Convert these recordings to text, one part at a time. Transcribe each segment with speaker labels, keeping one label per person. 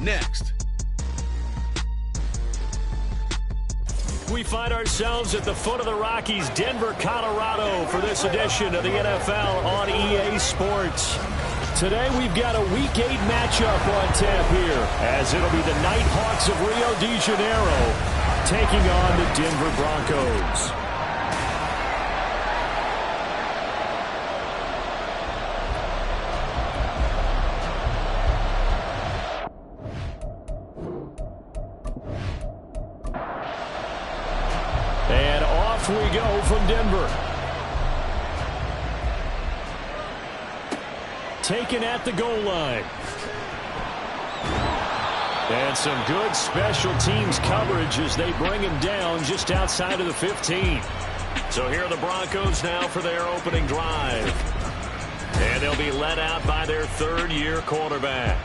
Speaker 1: next.
Speaker 2: We find ourselves at the foot of the Rockies, Denver, Colorado, for this edition of the NFL on EA Sports. Today we've got a Week 8 matchup on tap here, as it'll be the Nighthawks of Rio de Janeiro taking on the Denver Broncos. And off we go from Denver. Taken at the goal line. And some good special teams coverage as they bring him down just outside of the 15. So here are the Broncos now for their opening drive. And they'll be led out by their third-year quarterback.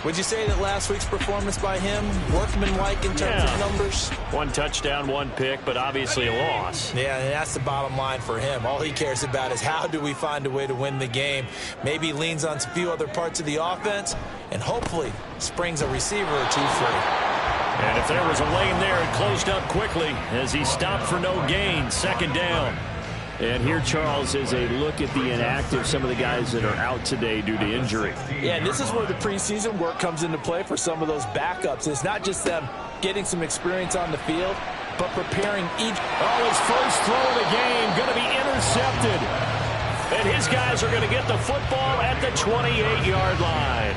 Speaker 3: Would you say that last week's performance by him, workmanlike in terms of numbers?
Speaker 2: One touchdown, one pick, but obviously a loss.
Speaker 3: Yeah, and that's the bottom line for him. All he cares about is how do we find a way to win the game. Maybe leans on a few other parts of the offense, and hopefully springs a receiver or two free.
Speaker 2: And if there was a lane there, it closed up quickly as he stopped for no gain. Second down. And here, Charles, is a look at the inactive, some of the guys that are out today due to injury.
Speaker 3: Yeah, and this is where the preseason work comes into play for some of those backups. It's not just them getting some experience on the field, but preparing each.
Speaker 2: Oh, his first throw of the game going to be intercepted. And his guys are going to get the football at the 28-yard line.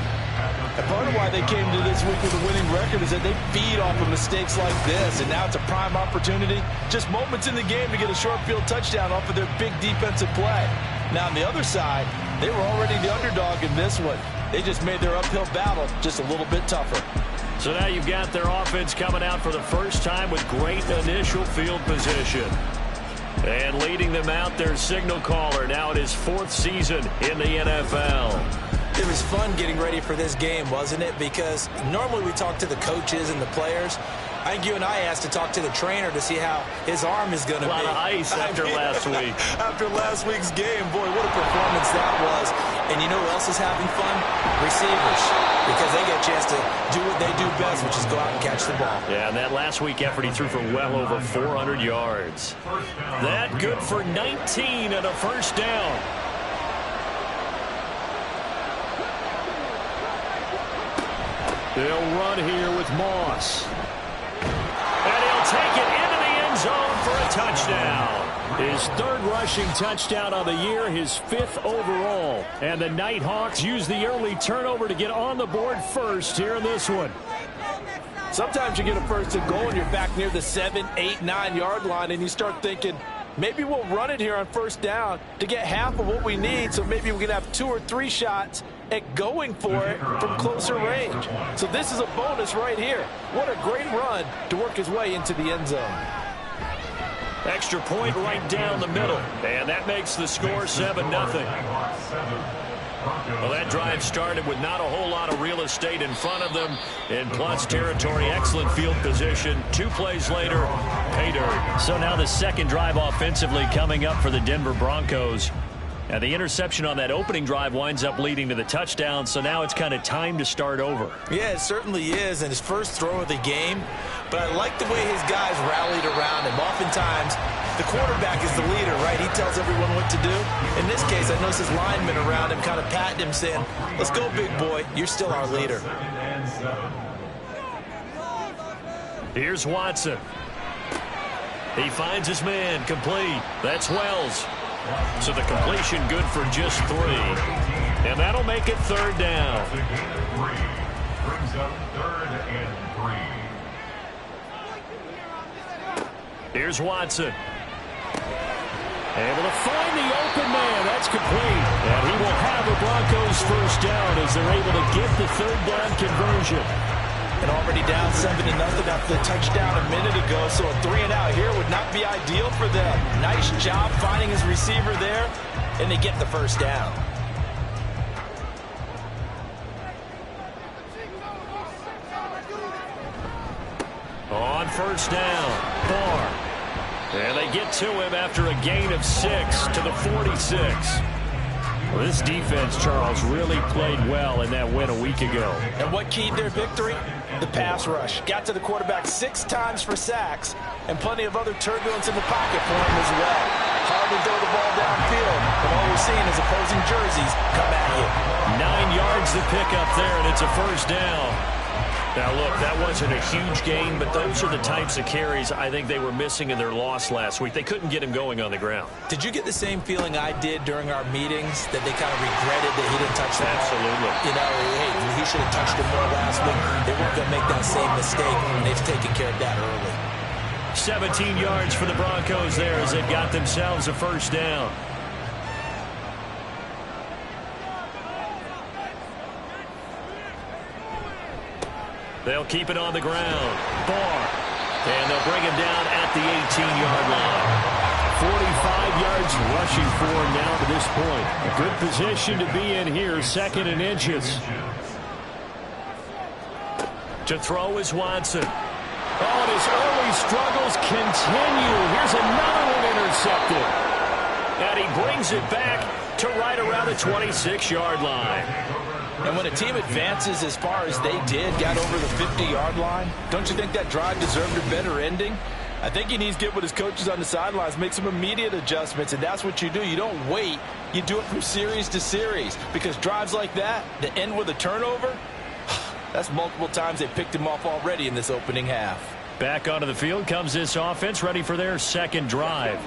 Speaker 3: And part of why they came to this week with a winning record is that they feed off of mistakes like this, and now it's a prime opportunity, just moments in the game to get a short field touchdown off of their big defensive play. Now on the other side, they were already the underdog in this one. They just made their uphill battle just a little bit tougher.
Speaker 2: So now you've got their offense coming out for the first time with great initial field position. And leading them out, their signal caller, now in his fourth season in the NFL.
Speaker 3: It was fun getting ready for this game, wasn't it? Because normally we talk to the coaches and the players. I think you and I asked to talk to the trainer to see how his arm is going to be.
Speaker 2: A lot of ice after last week.
Speaker 3: After last week's game, boy, what a performance that was. And you know who else is having fun? Receivers. Because they get a chance to do what they do best, which is go out and catch the ball.
Speaker 2: Yeah, and that last week effort, he threw for well over 400 yards. That good for 19 and a first down. They'll run here with Moss. And he'll take it into the end zone for a touchdown. His third rushing touchdown on the year, his fifth overall. And the Nighthawks use the early turnover to get on the board first here in this one.
Speaker 3: Sometimes you get a first and goal and you're back near the 7, 8, 9-yard line, and you start thinking, maybe we'll run it here on first down to get half of what we need, so maybe we can have 2 or 3 shots at going for it from closer range. So this is a bonus right here. What a great run to work his way into the end zone.
Speaker 2: Extra point right down the middle. And that makes the score 7-0. Well, that drive started with not a whole lot of real estate in front of them. In plus territory, excellent field position. 2 plays later, pay dirt. So now the second drive offensively coming up for the Denver Broncos. And the interception on that opening drive winds up leading to the touchdown, so now it's kind of time to start over.
Speaker 3: Yeah, it certainly is, and his first throw of the game. But I like the way his guys rallied around him. Oftentimes, the quarterback is the leader, right? He tells everyone what to do. In this case, I noticed his linemen around him kind of patting him, saying, let's go, big boy. You're still our leader.
Speaker 2: Here's Watson. He finds his man, complete. That's Wells. So the completion good for just 3. And that'll make it third down.
Speaker 4: Brings up 3rd and 3.
Speaker 2: Here's Watson. Able to find the open man. That's complete. And he will have the Broncos first down as they're able to get the third down conversion.
Speaker 3: And already down 7-0 after the touchdown a minute ago, so a 3 and out here would not be ideal for them. Nice job finding his receiver there, and they get the first down.
Speaker 2: On first down, Barr. And they get to him after a gain of 6 to the 46. Well, this defense, Charles, really played well in that win a week ago.
Speaker 3: And what keyed their victory? The pass rush. Got to the quarterback 6 times for sacks, and plenty of other turbulence in the pocket for him as well. Hard to throw the ball downfield, but all we're seeing is opposing jerseys come at you.
Speaker 2: 9 yards to pick up there, and it's a first down. Now, look, that wasn't a huge gain, but those are the types of carries I think they were missing in their loss last week. They couldn't get him going on the ground.
Speaker 3: Did you get the same feeling I did during our meetings, that they kind of regretted that he didn't touch the ball?
Speaker 2: Absolutely.
Speaker 3: You know, hey, he should have touched it more last week. They weren't going to make that same mistake, and they've taken care of that early.
Speaker 2: 17 yards for the Broncos there as they got themselves a first down. They'll keep it on the ground. Barr. And they'll bring him down at the 18-yard line. 45 yards rushing for him now to this point. A good position to be in here, 2nd and inches. To throw is Watson. Oh, and his early struggles continue. Here's another one intercepted. And he brings it back to right around the 26-yard line.
Speaker 3: And when a team advances as far as they did, got over the 50-yard line, don't you think that drive deserved a better ending? I think he needs to get with his coaches on the sidelines, make some immediate adjustments, and that's what you do. You don't wait. You do it from series to series, because drives like that end with a turnover, that's multiple times they picked him off already in this opening half.
Speaker 2: Back onto the field comes this offense, ready for their second drive.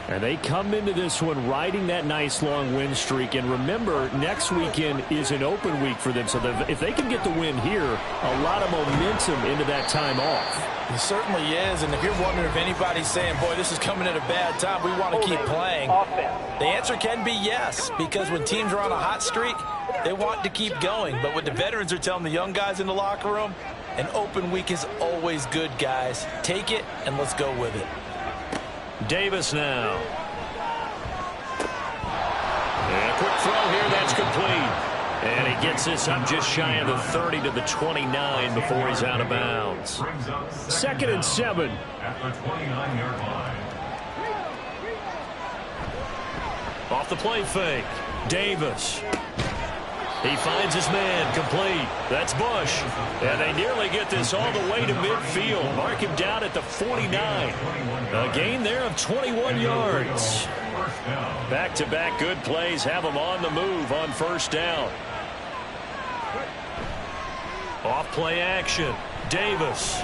Speaker 2: And they come into this one riding that nice long win streak. And remember, next weekend is an open week for them. So if they can get the win here, a lot of momentum into that time off.
Speaker 3: It certainly is. And if you're wondering if anybody's saying, boy, this is coming at a bad time, we want to keep playing, the answer can be yes. Because when teams are on a hot streak, they want to keep going. But what the veterans are telling the young guys in the locker room, an open week is always good, guys. Take it and let's go with it.
Speaker 2: Davis now. And a quick throw here, that's complete. And he gets this up just shy of the 30 to the 29 before he's out of bounds. 2nd and 7.
Speaker 4: At the 29-yard line.
Speaker 2: Off the play fake. Davis. He finds his man, complete. That's Bush. And they nearly get this all the way to midfield. Mark him down at the 49. A gain there of 21 yards. Back-to-back good plays have them on the move on first down. Off play action. Davis.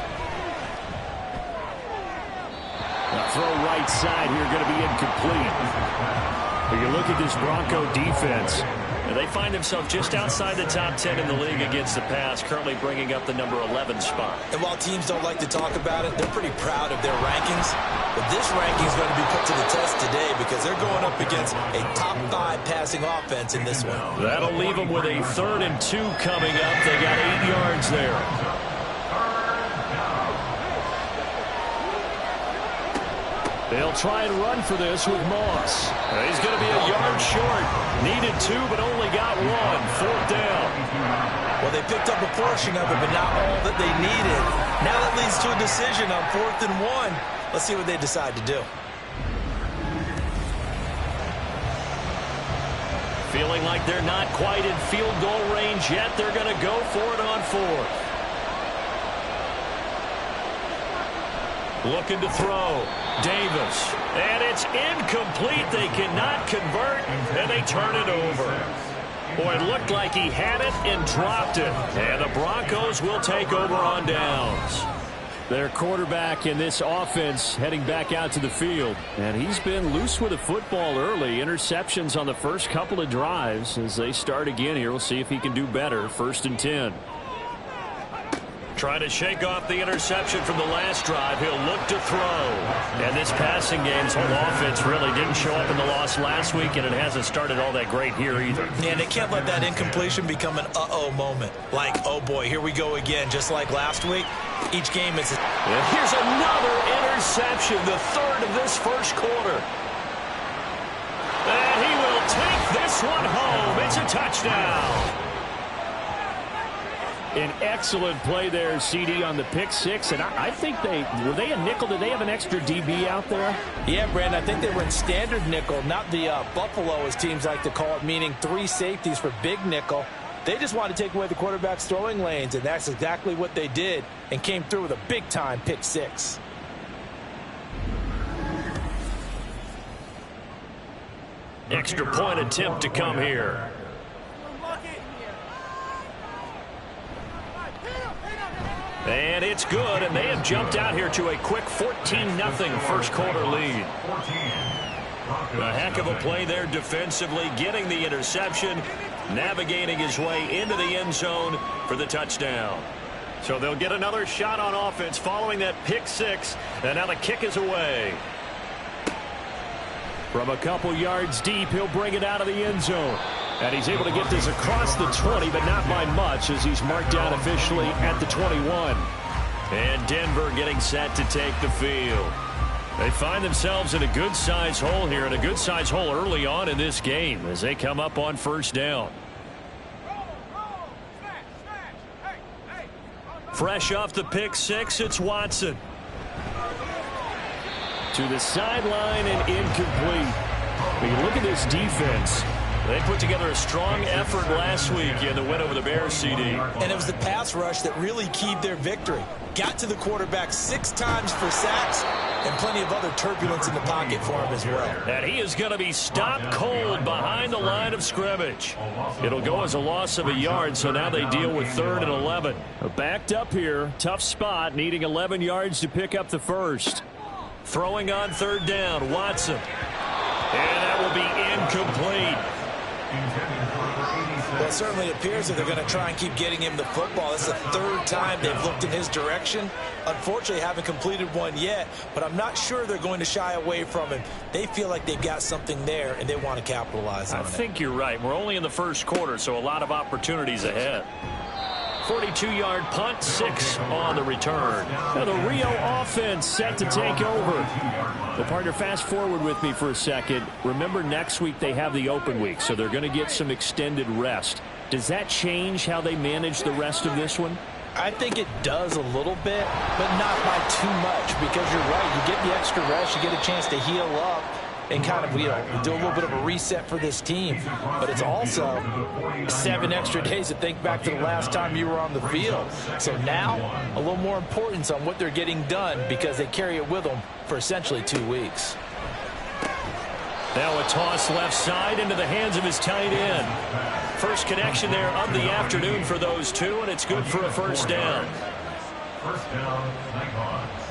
Speaker 2: A throw right side here going to be incomplete. But you look at this Bronco defense, and they find themselves just outside the top 10 in the league against the pass, currently bringing up the number 11 spot.
Speaker 3: And while teams don't like to talk about it, they're pretty proud of their rankings. But this ranking is going to be put to the test today because they're going up against a top 5 passing offense in this one.
Speaker 2: That'll leave them with a 3rd and 2 coming up. They got 8 yards there. They'll try and run for this with Moss. He's going to be a yard short. Needed 2, but only got 1. 4th down.
Speaker 3: Well, they picked up a portion of it, but not all that they needed. Now that leads to a decision on 4th and 1. Let's see what they decide to do.
Speaker 2: Feeling like they're not quite in field goal range yet. They're going to go for it on 4th. Looking to throw. Davis. And it's incomplete. They cannot convert, and they turn it over. Boy, it looked like he had it and dropped it. And the Broncos will take over on downs. Their quarterback in this offense heading back out to the field. And he's been loose with the football early. Interceptions on the first couple of drives. As they start again here, we'll see if he can do better. 1st and 10. Trying to shake off the interception from the last drive. He'll look to throw. And this passing game's whole offense really didn't show up in the loss last week, and it hasn't started all that great here either.
Speaker 3: Yeah, and they can't let that incompletion become an uh-oh moment. Like, oh boy, here we go again, just like last week. Each game is...
Speaker 2: And here's another interception, the 3rd of this first quarter. And he will take this one home. It's a touchdown. An excellent play there, CD, on the pick six. And I think were they a nickel? Did they have an extra DB out there?
Speaker 3: Yeah, Brandon, I think they were in standard nickel, not the Buffalo, as teams like to call it, meaning 3 safeties for big nickel. They just wanted to take away the quarterback's throwing lanes, and that's exactly what they did and came through with a big-time pick six.
Speaker 2: Extra point attempt to come here. And it's good, and they have jumped out here to a quick 14-0 first quarter lead. A heck of a play there defensively, getting the interception, navigating his way into the end zone for the touchdown. So they'll get another shot on offense following that pick six, and now the kick is away. From a couple yards deep, he'll bring it out of the end zone. And he's able to get this across the 20, but not by much, as he's marked down officially at the 21. And Denver getting set to take the field. They find themselves in a good-sized hole here, and a good-sized hole early on in this game as they come up on first down. Fresh off the pick six, it's Watson. To the sideline and incomplete. When you look at this defense, they put together a strong effort last week in the win over the Bears, CD.
Speaker 3: And it was the pass rush that really keyed their victory. Got to the quarterback 6 times for sacks and plenty of other turbulence in the pocket for him as well.
Speaker 2: And he is going to be stopped cold behind the line of scrimmage. It'll go as a loss of a yard, so now they deal with 3rd and 11. Backed up here, tough spot, needing 11 yards to pick up the first. Throwing on 3rd down, Watson. And that will be incomplete.
Speaker 3: Well, it certainly appears that they're going to try and keep getting him the football. That's the 3rd time they've looked in his direction. Unfortunately, haven't completed one yet, but I'm not sure they're going to shy away from him. They feel like they've got something there, and they want to capitalize on it.
Speaker 2: I think you're right. We're only in the first quarter, so a lot of opportunities ahead. 42-yard punt, 6 on the return. Now the Rio offense set to take over. Well, partner, fast forward with me for a second. Remember, next week they have the open week, so they're going to get some extended rest. Does that change how they manage the rest of this one?
Speaker 3: I think it does a little bit, but not by too much, because you're right. You get the extra rest, you get a chance to heal up, and kind of, do a little bit of a reset for this team. But it's also 7 extra days to think back to the last time you were on the field. So now, a little more importance on what they're getting done, because they carry it with them for essentially 2 weeks.
Speaker 2: Now a toss left side into the hands of his tight end. First connection there of the afternoon for those two, and it's good for a first down.
Speaker 4: First down, Nighthawks.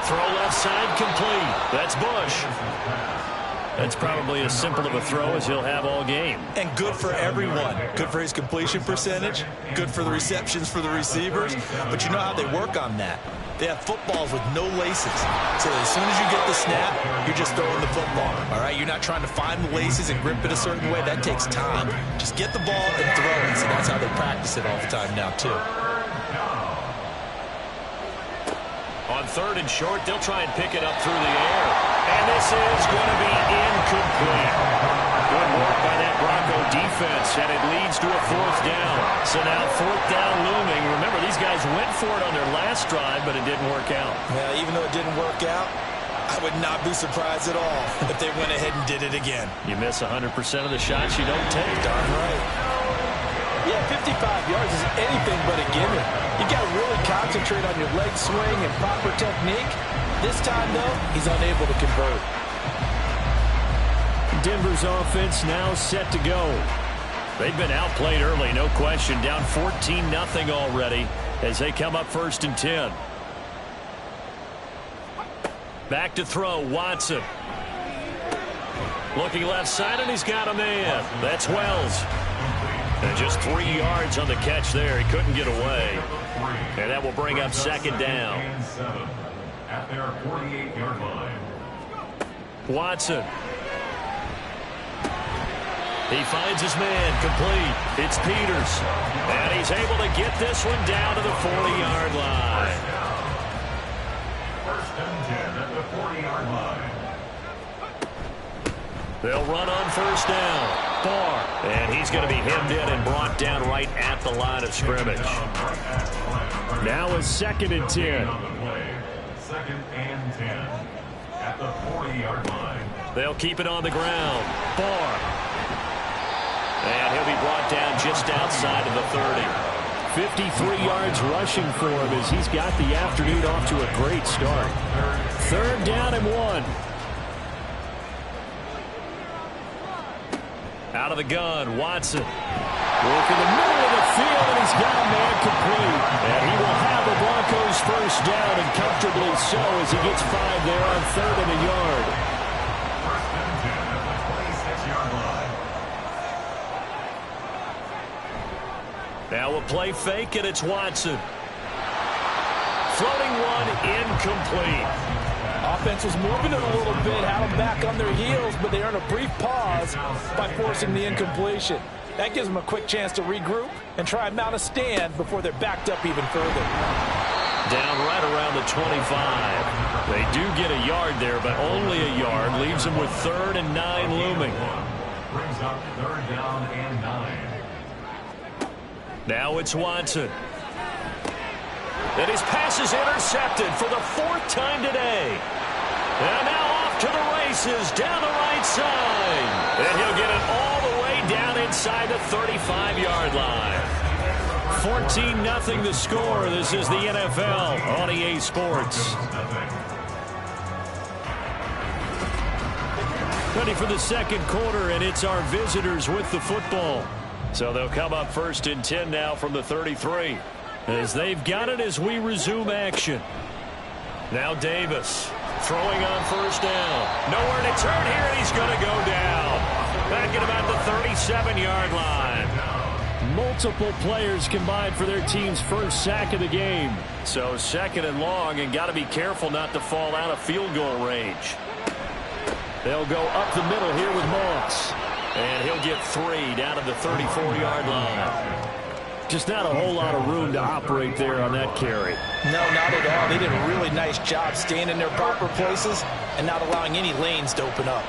Speaker 2: Throw left side complete. That's Bush. That's probably as simple of a throw as he'll have all game.
Speaker 3: And good for everyone. Good for his completion percentage. Good for the receptions for the receivers. But you know how they work on that. They have footballs with no laces. So as soon as you get the snap, you're just throwing the football. All right, you're not trying to find the laces and grip it a certain way. That takes time. Just get the ball and throw it. So that's how they practice it all the time now, too.
Speaker 2: On 3rd and short, they'll try and pick it up through the air. And this is going to be incomplete. Good work by that Bronco defense, and it leads to a 4th down. So now 4th down looming. Remember, these guys went for it on their last drive, but it didn't work out.
Speaker 3: Yeah, even though it didn't work out, I would not be surprised at all if they went ahead and did it again.
Speaker 2: You miss 100% of the shots you don't take.
Speaker 3: Darn right. Yeah, 55 yards is anything but a gimme. You got to really concentrate on your leg swing and proper technique. This time, though, he's unable to convert.
Speaker 2: Denver's offense now set to go. They've been outplayed early, no question. Down 14-0 already as they come up 1st and 10. Back to throw, Watson. Looking left side, and he's got a man. That's Wells. And just 3 yards on the catch there. He couldn't get away. And that will bring up 2nd down.
Speaker 4: At their 48-yard line.
Speaker 2: Watson. He finds his man, complete. It's Peters. And he's able to get this one down to the 40-yard line.
Speaker 4: First and 10 at the 40-yard line.
Speaker 2: They'll run on first down. Barr. And he's going to be hemmed in and brought down right at the line of scrimmage. Now it's 2nd and 10.
Speaker 4: Second and 10 at the 40-yard line.
Speaker 2: They'll keep it on the ground. Barr. And he'll be brought down just outside of the 30. 53 yards rushing for him as he's got the afternoon off to a great start. 3rd down and 1. Out of the gun, Watson. Work in the middle of the field, and he's got a man complete. And he will have the Broncos first down, and comfortably so as he gets 5 there on 3rd and a yard.
Speaker 4: First and 10 at the 26-yard line.
Speaker 2: Now a play fake, and it's Watson. Floating one, incomplete.
Speaker 3: Offense was moving it a little bit, had them back on their heels, but they earned a brief pause by forcing the incompletion. That gives them a quick chance to regroup and try and mount a stand before they're backed up even further.
Speaker 2: Down right around the 25. They do get a yard there, but only a yard. Leaves them with 3rd and 9 looming.
Speaker 4: Brings up 3rd down and 9.
Speaker 2: Now it's Watson. And his pass is intercepted for the 4th time today. And now off to the races down the right side. And he'll get it all the way down inside the 35-yard line. 14-0 the score. This is the NFL on EA Sports. Ready for the 2nd quarter, and it's our visitors with the football. So they'll come up 1st and 10 now from the 33. As they've got it as we resume action. Now Davis throwing on first down. Nowhere to turn here, and he's going to go down. Back at about the 37-yard line. Multiple players combined for their team's first sack of the game. So 2nd and long, and got to be careful not to fall out of field goal range. They'll go up the middle here with Moss. And he'll get 3 down to the 34-yard line. Just not a whole lot of room to operate there on that carry.
Speaker 3: No, not at all. They did a really nice job staying in their proper places and not allowing any lanes to open up.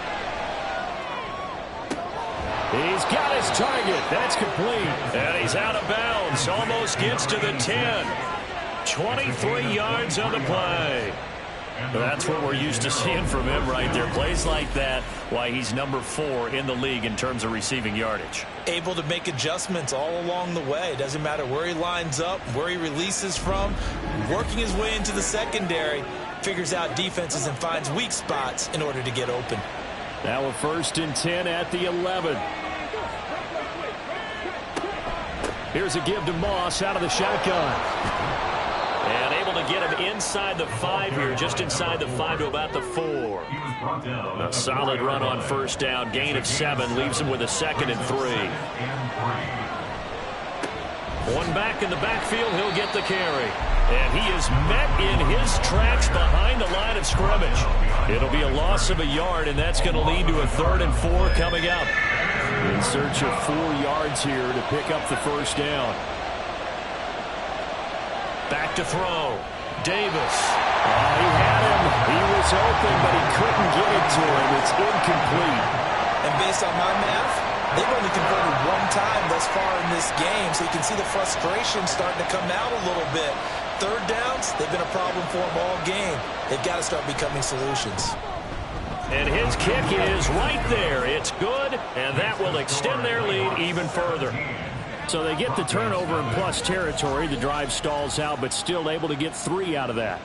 Speaker 2: He's got his target. That's complete. And he's out of bounds. Almost gets to the 10. 23 yards on the play. That's what we're used to seeing from him right there. Plays like that, why he's number 4 in the league in terms of receiving yardage.
Speaker 3: Able to make adjustments all along the way. Doesn't matter where he lines up, where he releases from. Working his way into the secondary. Figures out defenses and finds weak spots in order to get open.
Speaker 2: Now a 1st and 10 at the 11. Here's a give to Moss out of the shotgun. And able to get him inside the 5 here, just inside the 5 to about the 4. A solid run on first down, gain of 7, leaves him with a 2nd and 3. One back in the backfield, he'll get the carry. And he is met in his tracks behind the line of scrimmage. It'll be a loss of a yard, and that's going to lead to a 3rd and 4 coming up. In search of 4 yards here to pick up the first down. Back to throw. Davis. He had him. He was open, but he couldn't get it to him. It's incomplete.
Speaker 3: And based on my math, they've only converted 1 time thus far in this game, so you can see the frustration starting to come out a little bit. 3rd downs, they've been a problem for them all game. They've got to start becoming solutions.
Speaker 2: And his kick is right there. It's good, and that will extend their lead even further. So they get the turnover in plus territory. The drive stalls out, but still able to get 3 out of that.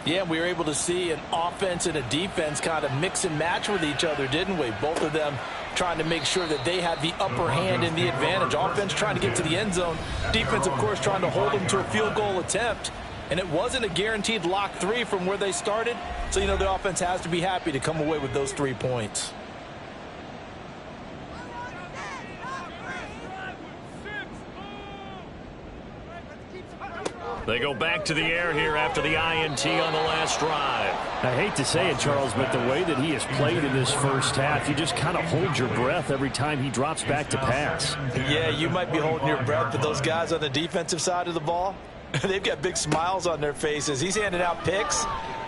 Speaker 3: Yeah, we were able to see an offense and a defense kind of mix and match with each other, didn't we? Both of them trying to make sure that they had the upper hand and the advantage. Offense trying to get to the end zone. Defense, of course, trying to hold them to a field goal attempt. And it wasn't a guaranteed lock 3 from where they started. So, you know, the offense has to be happy to come away with those 3 points.
Speaker 2: They go back to the air here after the INT on the last drive. I hate to say it, Charles, but the way that he has played in this first half, you just kind of hold your breath every time he drops back to pass.
Speaker 3: Yeah, you might be holding your breath, but those guys on the defensive side of the ball, they've got big smiles on their faces. He's handing out picks,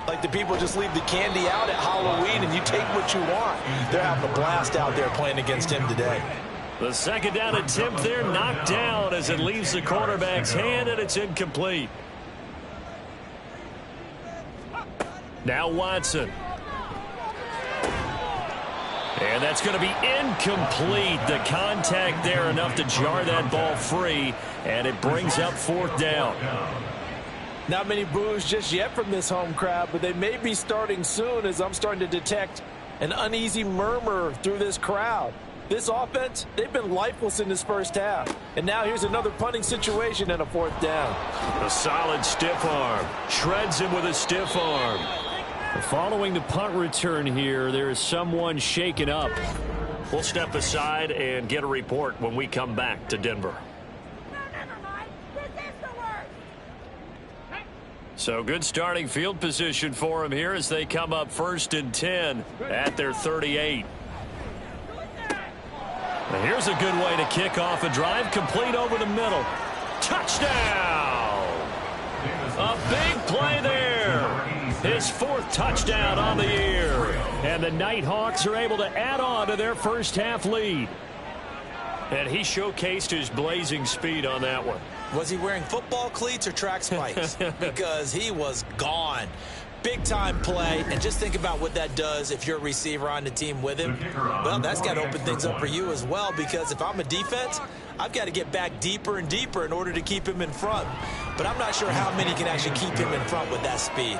Speaker 3: Like the people just leave the candy out at Halloween and you take what you want. They're having a blast out there playing against him today.
Speaker 2: The second down attempt there knocked down as it leaves the quarterback's hand, and it's incomplete. Now Watson. And that's going to be incomplete. The contact there enough to jar that ball free, and it brings up fourth down.
Speaker 3: Not many boos just yet from this home crowd, but they may be starting soon as I'm starting to detect an uneasy murmur through this crowd. This offense, they've been lifeless in this first half. And now here's another punting situation and a fourth down.
Speaker 2: A solid stiff arm. Shreds him with a stiff arm. Following the punt return here, there is someone shaken up. We'll step aside and get a report when we come back to Denver. So good starting field position for him here as they come up 1st and 10 at their 38. Now here's a good way to kick off a drive, complete over the middle. Touchdown! A big play there. His 4th touchdown on the year. And the Nighthawks are able to add on to their first half lead. And he showcased his blazing speed on that one.
Speaker 1: Was he wearing football cleats or track spikes? Because he was gone. Big-time play, and just think about what that does if you're a receiver on the team with him. Well, that's got to open things up for you as well, because if I'm a defense, I've got to get back deeper and deeper in order to keep him in front. But I'm not sure how many can actually keep him in front with that speed.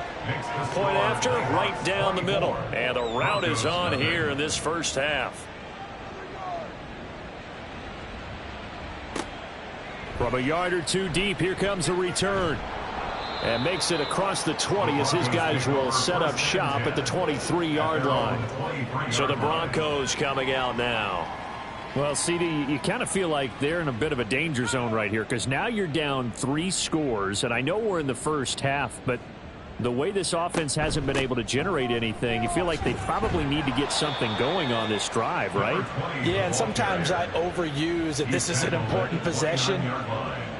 Speaker 2: Point after, right down the middle. And the route is on here in this first half. From a yard or two deep, here comes a return. And makes it across the 20 as his guys will set up shop at the 23-yard line. So the Broncos coming out now.
Speaker 5: Well, CD, you kind of feel like they're in a bit of a danger zone right here because now you're down 3 scores. And I know we're in the first half, but the way this offense hasn't been able to generate anything, you feel like they probably need to get something going on this drive, right?
Speaker 3: Yeah, and sometimes I overuse that this is an important possession.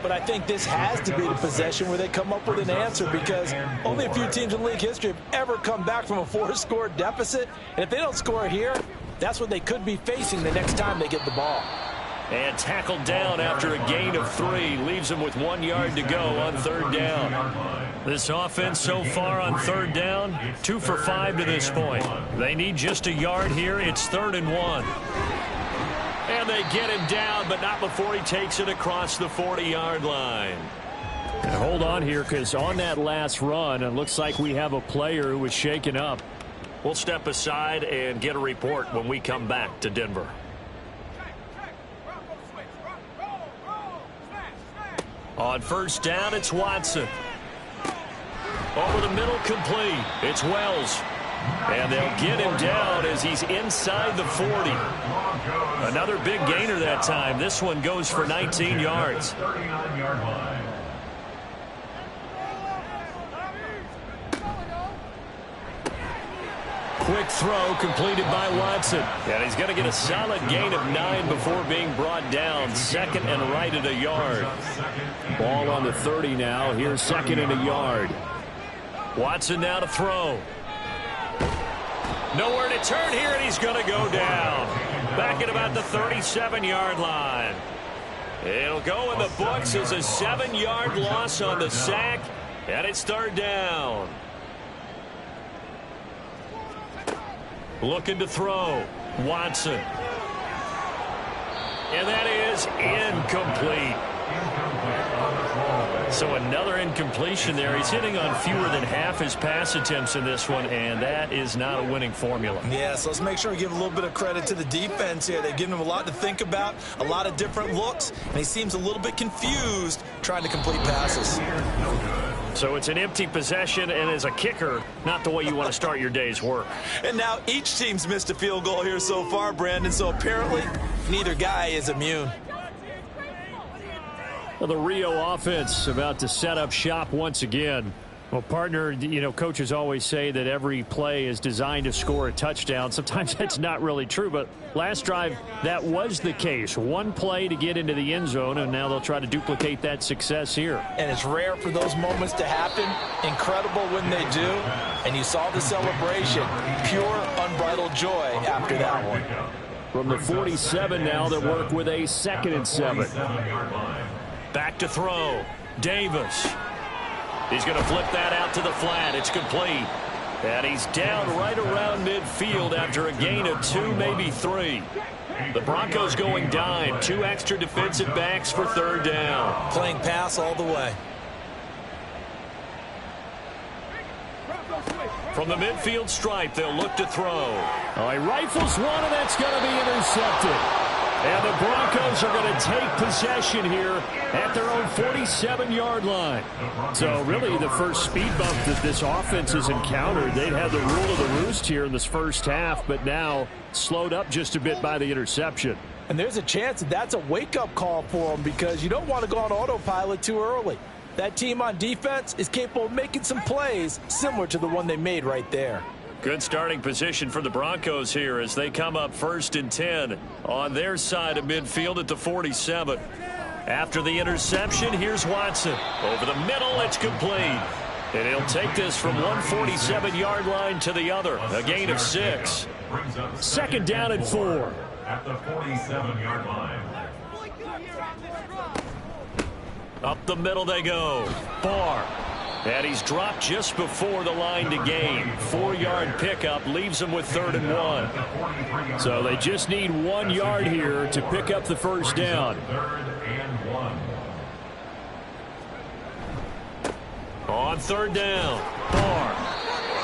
Speaker 3: But I think this has to be the possession where they come up with an answer, because only a few teams in league history have ever come back from a 4-score deficit. And if they don't score here, that's what they could be facing the next time they get the ball.
Speaker 2: And tackled down after a gain of 3. Leaves them with 1 yard to go on 3rd down. This offense so far on 3rd down, 2 for 5 to this point. They need just a yard here. It's 3rd and 1. And they get him down, but not before he takes it across the 40-yard line.
Speaker 5: And hold on here, because on that last run, it looks like we have a player who was shaken up.
Speaker 2: We'll step aside and get a report when we come back to Denver. On 1st down, it's Watson. Over the middle, complete. It's Wells. And they'll get him down as he's inside the 40. Another big gainer that time. This one goes for 19 yards. Quick throw completed by Watson. And he's going to get a solid gain of 9 before being brought down. 2nd and right at a yard.
Speaker 5: Ball on the 30 now. Here's 2nd and a yard.
Speaker 2: Watson now to throw. Nowhere to turn here, and he's going to go down. Back at about the 37-yard line. It'll go in the books as a 7-yard loss on the sack, and it's 3rd down. Looking to throw. Watson. And that is incomplete. So another incompletion there. He's hitting on fewer than half his pass attempts in this one, and that is not a winning formula.
Speaker 1: Yeah, so let's make sure we give a little bit of credit to the defense here. They've given him a lot to think about, a lot of different looks, and he seems a little bit confused trying to complete passes.
Speaker 2: So it's an empty possession, and as a kicker, not the way you want to start your day's work.
Speaker 1: And now each team's missed a field goal here so far, Brandon, so apparently neither guy is immune.
Speaker 5: Well, the Rio offense about to set up shop once again. Well, partner, you know, coaches always say that every play is designed to score a touchdown. Sometimes that's not really true, but last drive, that was the case. One play to get into the end zone, and now they'll try to duplicate that success here.
Speaker 3: And it's rare for those moments to happen. Incredible when they do. And you saw the celebration. Pure, unbridled joy after that one.
Speaker 5: From the 47 now, they work with a 2nd and 7.
Speaker 2: Back to throw. Davis. He's going to flip that out to the flat. It's complete. And he's down right around midfield after a gain of 2, maybe 3. The Broncos going dime. 2 extra defensive backs for 3rd down.
Speaker 1: Playing pass all the way.
Speaker 2: From the midfield stripe, they'll look to throw.
Speaker 5: Oh, he rifles one, and that's going to be intercepted. And the Broncos are going to take possession here at their own 47-yard line. So really the first speed bump that this offense has encountered, they'd had the rule of the roost here in this first half, but now slowed up just a bit by the interception.
Speaker 3: And there's a chance that that's a wake-up call for them because you don't want to go on autopilot too early. That team on defense is capable of making some plays similar to the one they made right there.
Speaker 2: Good starting position for the Broncos here as they come up 1st and 10 on their side of midfield at the 47. After the interception, here's Watson. Over the middle, it's complete. And he'll take this from 147-yard line to the other. A gain of 6.
Speaker 5: 2nd down and 4.
Speaker 4: At the 47-yard line.
Speaker 2: Up the middle they go. Barr. And he's dropped just before the line to gain. 4-yard pickup leaves him with 3rd and 1.
Speaker 5: So they just need 1 yard here to pick up the first down.
Speaker 4: 3rd and 1.
Speaker 2: On 3rd down, Barr.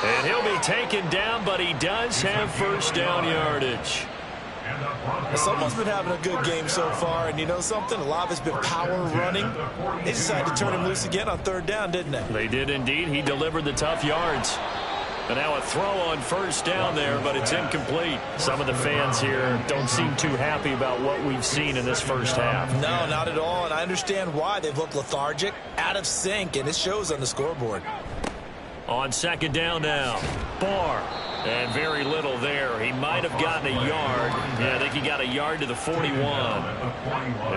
Speaker 2: And he'll be taken down, but he does have first down yardage.
Speaker 1: Someone's been having a good game so far, and you know something? A lot of it's been power running. They decided to turn him loose again on 3rd down, didn't they?
Speaker 2: They did indeed. He delivered the tough yards. And now a throw on 1st down there, but it's incomplete. Some of the fans here don't seem too happy about what we've seen in this first half.
Speaker 1: No, not at all, and I understand why. They've looked lethargic, out of sync, and it shows on the scoreboard.
Speaker 2: On 2nd down now, Barr. And very little there. He might have gotten a yard. Yeah, I think he got a yard to the 41.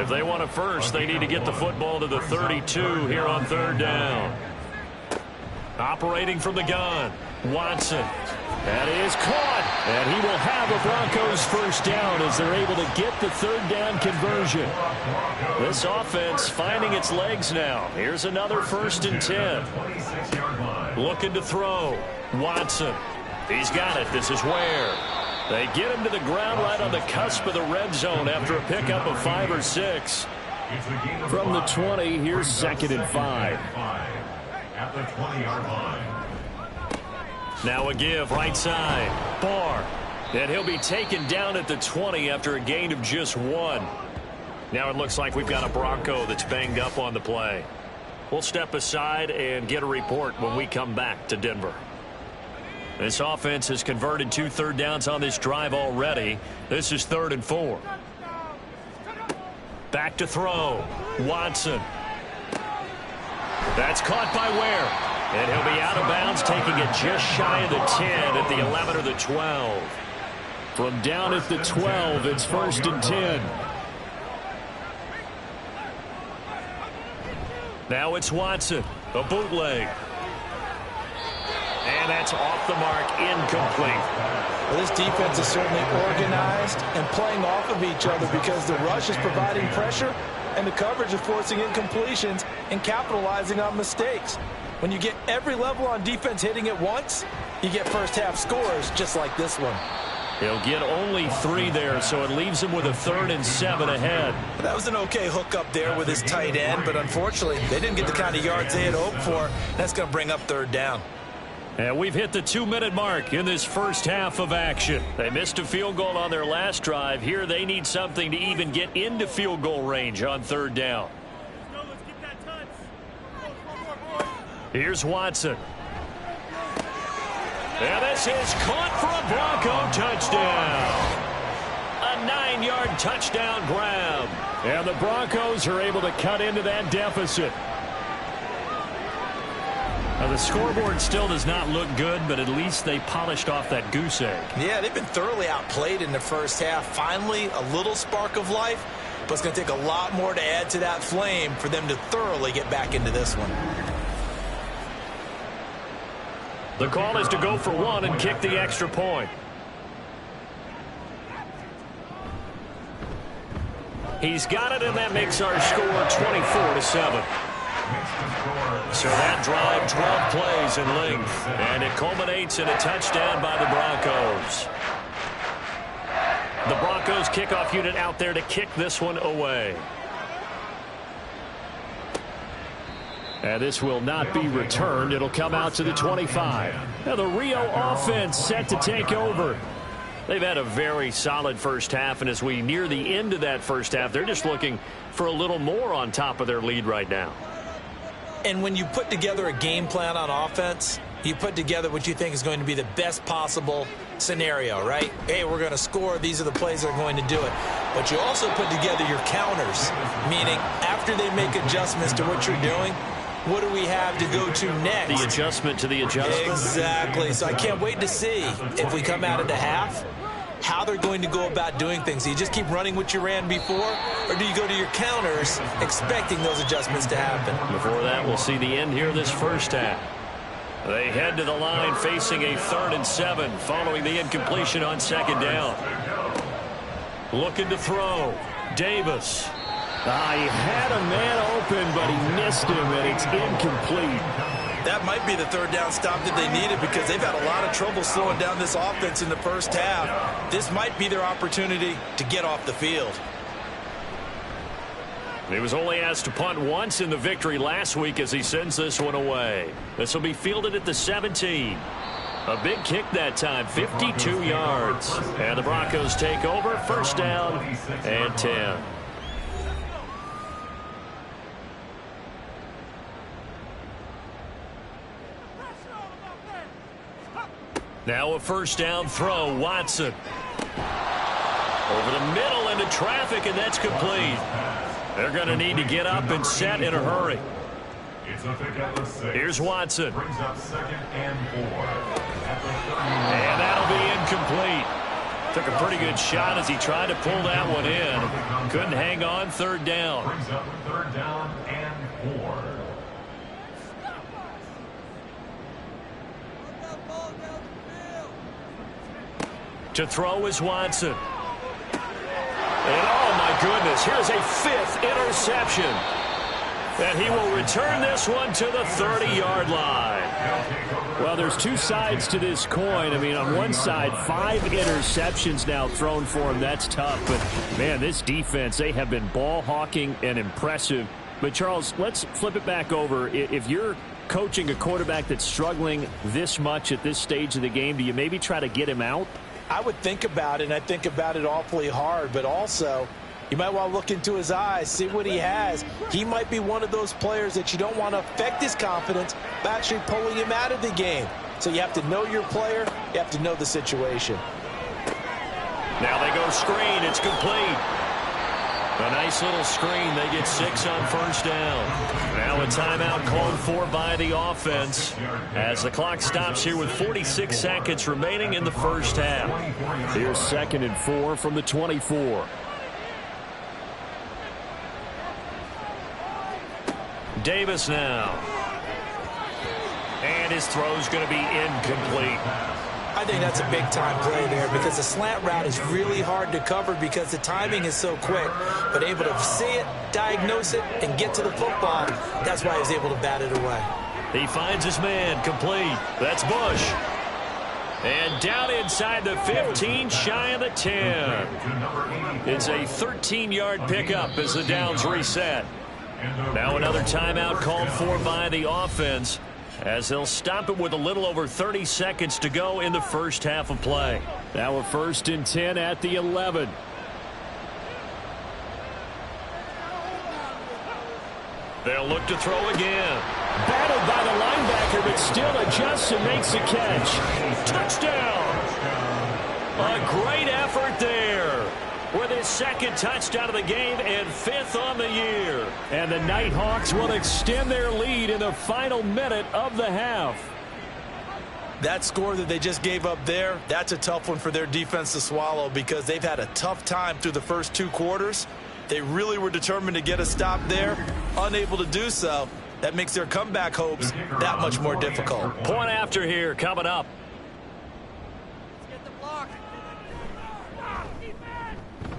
Speaker 2: If they want a first, they need to get the football to the 32 here on 3rd down. Operating from the gun, Watson.
Speaker 5: That is caught. And he will have a Broncos first down as they're able to get the 3rd down conversion.
Speaker 2: This offense finding its legs now. Here's another 1st and 10. Looking to throw, Watson. He's got it. This is where they get him to the ground right on the cusp of the red zone after a pickup of 5 or 6.
Speaker 5: From the 20, here's 2nd and 5.
Speaker 4: At the 20-yard line.
Speaker 2: Now a give right side. Barr. And he'll be taken down at the 20 after a gain of just 1. Now it looks like we've got a Bronco that's banged up on the play. We'll step aside and get a report when we come back to Denver. This offense has converted 2 third downs on this drive already. This is 3rd and 4. Back to throw. Watson. That's caught by Ware. And he'll be out of bounds, taking it just shy of the 10 at the 11 or the 12.
Speaker 5: From down at the 12, it's 1st and 10.
Speaker 2: Now it's Watson. A bootleg. And that's off the mark, incomplete.
Speaker 3: Well, this defense is certainly organized and playing off of each other because the rush is providing pressure and the coverage is forcing incompletions and capitalizing on mistakes. When you get every level on defense hitting at once, you get first half scores just like this one.
Speaker 2: He'll get only 3 there, so it leaves him with a 3rd and 7 ahead.
Speaker 1: That was an okay hook up there with his tight end, but unfortunately, they didn't get the kind of yards they had hoped for. That's going to bring up 3rd down.
Speaker 2: And we've hit the 2-minute mark in this first half of action. They missed a field goal on their last drive. Here they need something to even get into field goal range on 3rd down. Here's Watson. And this is caught for a Bronco touchdown. A 9-yard touchdown grab.
Speaker 5: And the Broncos are able to cut into that deficit.
Speaker 2: The scoreboard still does not look good, but at least they polished off that goose egg.
Speaker 1: Yeah, they've been thoroughly outplayed in the first half. Finally, a little spark of life, but it's going to take a lot more to add to that flame for them to thoroughly get back into this one.
Speaker 2: The call is to go for one and kick the extra point. He's got it, and that makes our score 24-7. So that drive, 12 plays in length, and it culminates in a touchdown by the Broncos. The Broncos kickoff unit out there to kick this one away. And this will not be returned. It'll come out to the 25. Now the Rio offense set to take over. They've had a very solid first half, and as we near the end of that first half, they're just looking for a little more on top of their lead right now.
Speaker 1: And when you put together a game plan on offense, you put together what you think is going to be the best possible scenario, right? Hey, we're going to score. These are the plays that are going to do it. But you also put together your counters, meaning after they make adjustments to what you're doing, what do we have to go to next?
Speaker 2: The adjustment to the adjustment.
Speaker 1: Exactly. So I can't wait to see if we come out of the half, how they're going to go about doing things. Do you just keep running what you ran before, or do you go to your counters expecting those adjustments to happen?
Speaker 2: Before that, we'll see the end here this first half. They head to the line facing a 3rd and 7 following the incompletion on 2nd down. Looking to throw. Davis.
Speaker 5: He had a man open, but he missed him, and it's incomplete.
Speaker 1: That might be the 3rd down stop that they needed because they've had a lot of trouble slowing down this offense in the first half. This might be their opportunity to get off the field.
Speaker 2: He was only asked to punt once in the victory last week as he sends this one away. This will be fielded at the 17. A big kick that time, 52 yards. And the Broncos take over, 1st down and 10. Now a 1st down throw, Watson. Over the middle into traffic, and that's complete. They're going to need to get up and set in a hurry. Here's Watson. And that'll be incomplete. Took a pretty good shot as he tried to pull that one in. Couldn't hang on, 3rd down.
Speaker 4: Brings up 3rd down and 4.
Speaker 2: To throw is Watson. And oh my goodness, here's a 5th interception. And he will return this one to the 30-yard line.
Speaker 5: Well, there's two sides to this coin. I mean, on one side, 5 interceptions now thrown for him. That's tough. But, man, this defense, they have been ball hawking and impressive. But, Charles, let's flip it back over. If you're coaching a quarterback that's struggling this much at this stage of the game, do you maybe try to get him out?
Speaker 1: I would think about it, and I think about it awfully hard, but also you might want to look into his eyes, see what he has. He might be one of those players that you don't want to affect his confidence by actually pulling him out of the game. So you have to know your player, you have to know the situation.
Speaker 2: Now they go screen, it's complete. A nice little screen. They get 6 on 1st down. Now a timeout called for by the offense as the clock stops here with 46 seconds remaining in the first half.
Speaker 5: Here's 2nd and 4 from the 24.
Speaker 2: Davis now. And his throw's going to be incomplete.
Speaker 1: I think that's a big-time play there because the slant route is really hard to cover because the timing is so quick. But able to see it, diagnose it, and get to the football, that's why he was able to bat it away.
Speaker 2: He finds his man, complete. That's Bush. And down inside the 15, shy of the 10. It's a 13-yard pickup as the downs reset. Now another timeout called for by the offense, as they'll stop it with a little over 30 seconds to go in the first half of play.
Speaker 5: Now a 1st and 10 at the 11.
Speaker 2: They'll look to throw again.
Speaker 5: Battled by the linebacker, but still adjusts and makes a catch.
Speaker 2: Touchdown! A great effort there. with his second touchdown of the game and 5th on the year. And the Nighthawks will extend their lead in the final minute of the half.
Speaker 1: That score that they just gave up there, that's a tough one for their defense to swallow because they've had a tough time through the first 2 quarters. They really were determined to get a stop there, unable to do so. That makes their comeback hopes that much more difficult.
Speaker 2: Point after here coming up.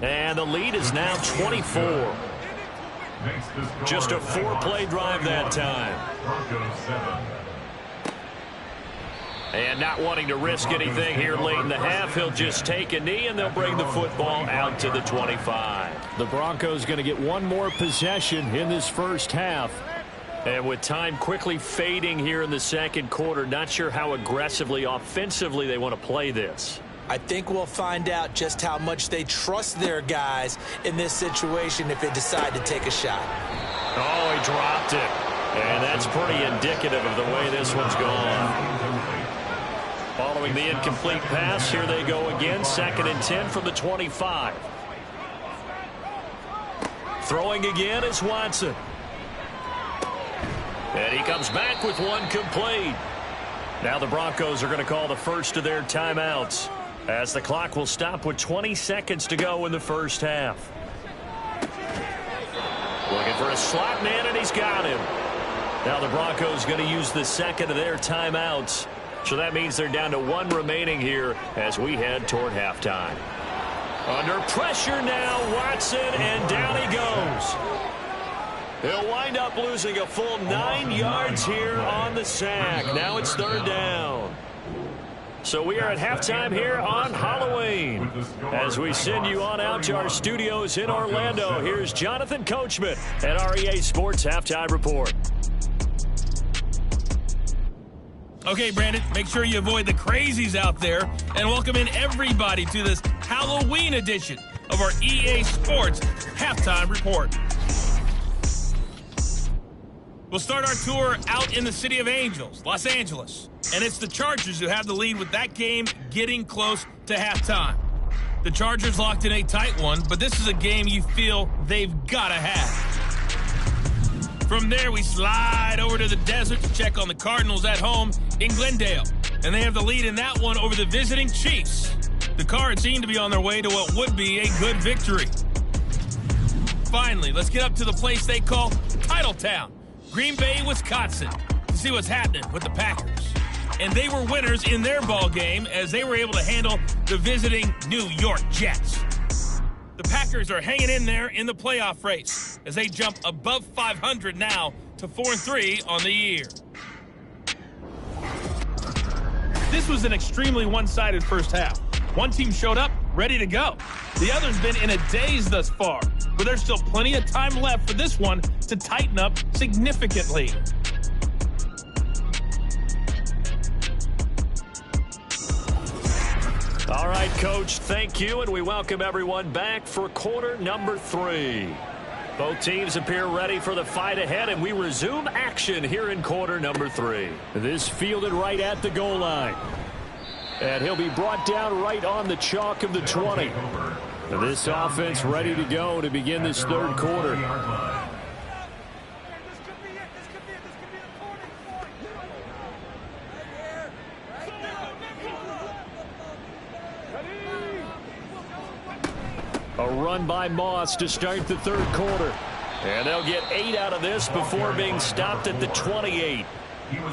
Speaker 2: And the lead is now 24. Just a 4-play drive that time.
Speaker 4: Broncos 7.
Speaker 2: And not wanting to risk anything here late in the half, he'll just take a knee, and they'll bring the football out to the 25.
Speaker 5: The Broncos going to get one more possession in this first half.
Speaker 2: And with time quickly fading here in the second quarter, not sure how aggressively, offensively they want to play this.
Speaker 1: I think we'll find out just how much they trust their guys in this situation if they decide to take a shot.
Speaker 2: Oh, he dropped it. And that's pretty indicative of the way this one's gone. Following the incomplete pass, here they go again. 2nd and 10 from the 25. Throwing again is Watson. And he comes back with one complete. Now the Broncos are going to call the first of their timeouts, as the clock will stop with 20 seconds to go in the first half. Looking for a slot man, and he's got him. Now the Broncos going to use the second of their timeouts. So that means they're down to 1 remaining here as we head toward halftime. Under pressure now, Watson, and down he goes. He'll wind up losing a full 9 yards here on the sack. Now it's 3rd down. So we are at halftime here on Halloween. As we send you on out to our studios in Orlando, here's Jonathan Coachman at our EA Sports Halftime Report.
Speaker 6: Okay, Brandon, make sure you avoid the crazies out there and welcome in everybody to this Halloween edition of our EA Sports Halftime Report. We'll start our tour out in the City of Angels, Los Angeles. And it's the Chargers who have the lead with that game getting close to halftime. The Chargers locked in a tight one, but this is a game you feel they've got to have. From there, we slide over to the desert to check on the Cardinals at home in Glendale. And they have the lead in that one over the visiting Chiefs. The Cards seem to be on their way to what would be a good victory. Finally, let's get up to the place they call Titletown, Green Bay, Wisconsin, to see what's happening with the Packers. And they were winners in their ball game as they were able to handle the visiting New York Jets. The Packers are hanging in there in the playoff race as they jump above 500 now to 4-3 on the year. This was an extremely one-sided first half. One team showed up ready to go. The other's been in a daze thus far, but there's still plenty of time left for this one to tighten up significantly.
Speaker 2: All right, Coach, thank you, and we welcome everyone back for quarter number 3. Both teams appear ready for the fight ahead, and we resume action here in quarter number 3.
Speaker 5: This fielded right at the goal line. And he'll be brought down right on the chalk of the 20. This offense ready to go to begin this third quarter. A run by Moss to start the third quarter.
Speaker 2: And they'll get 8 out of this before being stopped at the 28.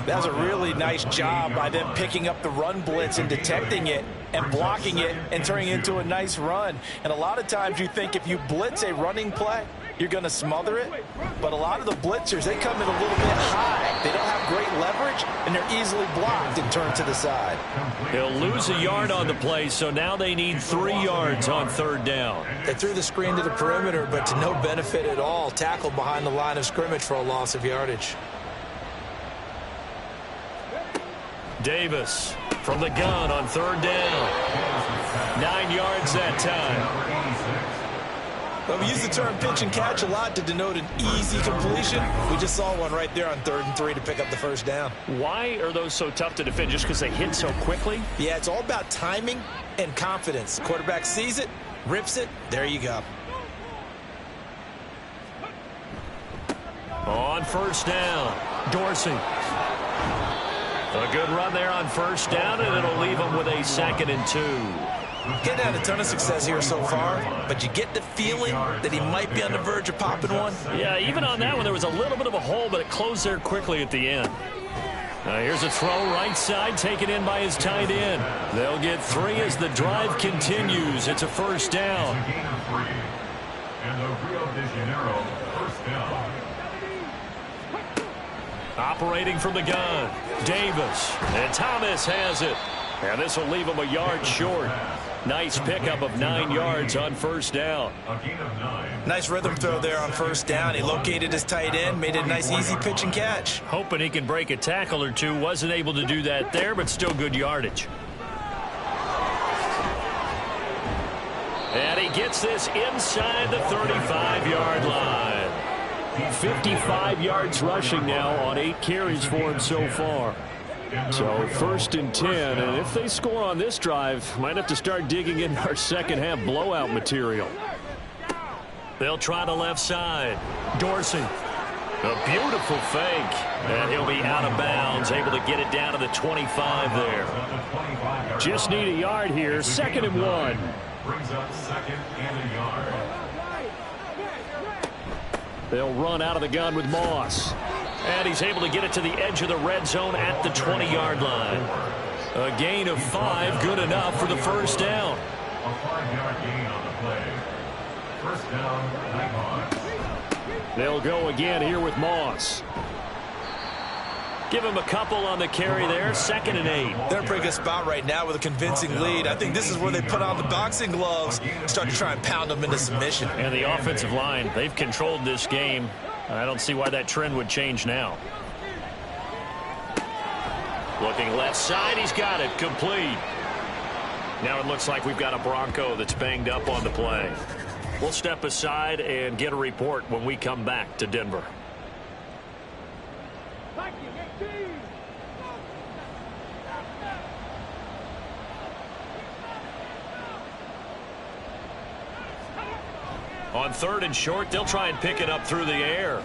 Speaker 1: That was a really nice job by them picking up the run blitz and detecting it and blocking it and turning it into a nice run. And a lot of times you think if you blitz a running play, you're going to smother it. But a lot of the blitzers, they come in a little bit high. They don't have great leverage, and they're easily blocked and turned to the side.
Speaker 2: He'll lose a yard on the play, so now they need 3 yards on third down.
Speaker 1: They threw the screen to the perimeter, but to no benefit at all. Tackled behind the line of scrimmage for a loss of yardage.
Speaker 2: Davis from the gun on third down. 9 yards that time.
Speaker 1: Well, we use the term pitch and catch a lot to denote an easy completion. We just saw one right there on 3rd and 3 to pick up the first down.
Speaker 2: Why are those so tough to defend? Just because they hit so quickly?
Speaker 1: Yeah, it's all about timing and confidence. The quarterback sees it, rips it. There you go.
Speaker 5: On first down, Dorsey. A good run there on first down, and it'll leave him with a 2nd and 2.
Speaker 1: Getting had a ton of success here so far, but you get the feeling that he might be on the verge of popping one.
Speaker 5: Yeah, even on that one, there was a little bit of a hole, but it closed there quickly at the end. Here's a throw right side, taken in by his tight end. They'll get 3 as the drive continues. It's a first down.
Speaker 4: And the Rio de Janeiro first down.
Speaker 5: Operating from the gun, Davis. And Thomas has it. And this will leave him a yard short. Nice pickup of 9 yards on first down.
Speaker 4: A gain of 9.
Speaker 1: Nice rhythm throw there on first down. He located his tight end, made it a nice easy pitch and catch.
Speaker 5: Hoping he can break a tackle or two. Wasn't able to do that there, but still good yardage. And he gets this inside the 35-yard line. 55 yards rushing now on 8 carries for him so far. So 1st and 10, and if they score on this drive, might have to start digging in our second half blowout material. They'll try the left side. Dorsey. A beautiful fake. And he'll be out of bounds, able to get it down to the 25 there. Just need a yard here, 2nd and 1.
Speaker 4: Brings up 2nd and a yard.
Speaker 5: They'll run out of the gun with Moss. And he's able to get it to the edge of the red zone at the 20-yard line. A gain of 5, good enough for the first down.
Speaker 4: A 5-yard gain on the play. First down, Nighthawks.
Speaker 5: They'll go again here with Moss. Give him a couple on the carry there, 2nd and 8.
Speaker 1: They're in a pretty good spot right now with a convincing lead. I think this is where they put on the boxing gloves, start to try and pound them into submission.
Speaker 5: And the offensive line, they've controlled this game. I don't see why that trend would change now. Looking left side, he's got it, complete. Now it looks like we've got a Bronco that's banged up on the play. We'll step aside and get a report when we come back to Denver. On 3rd and short, they'll try and pick it up through the air.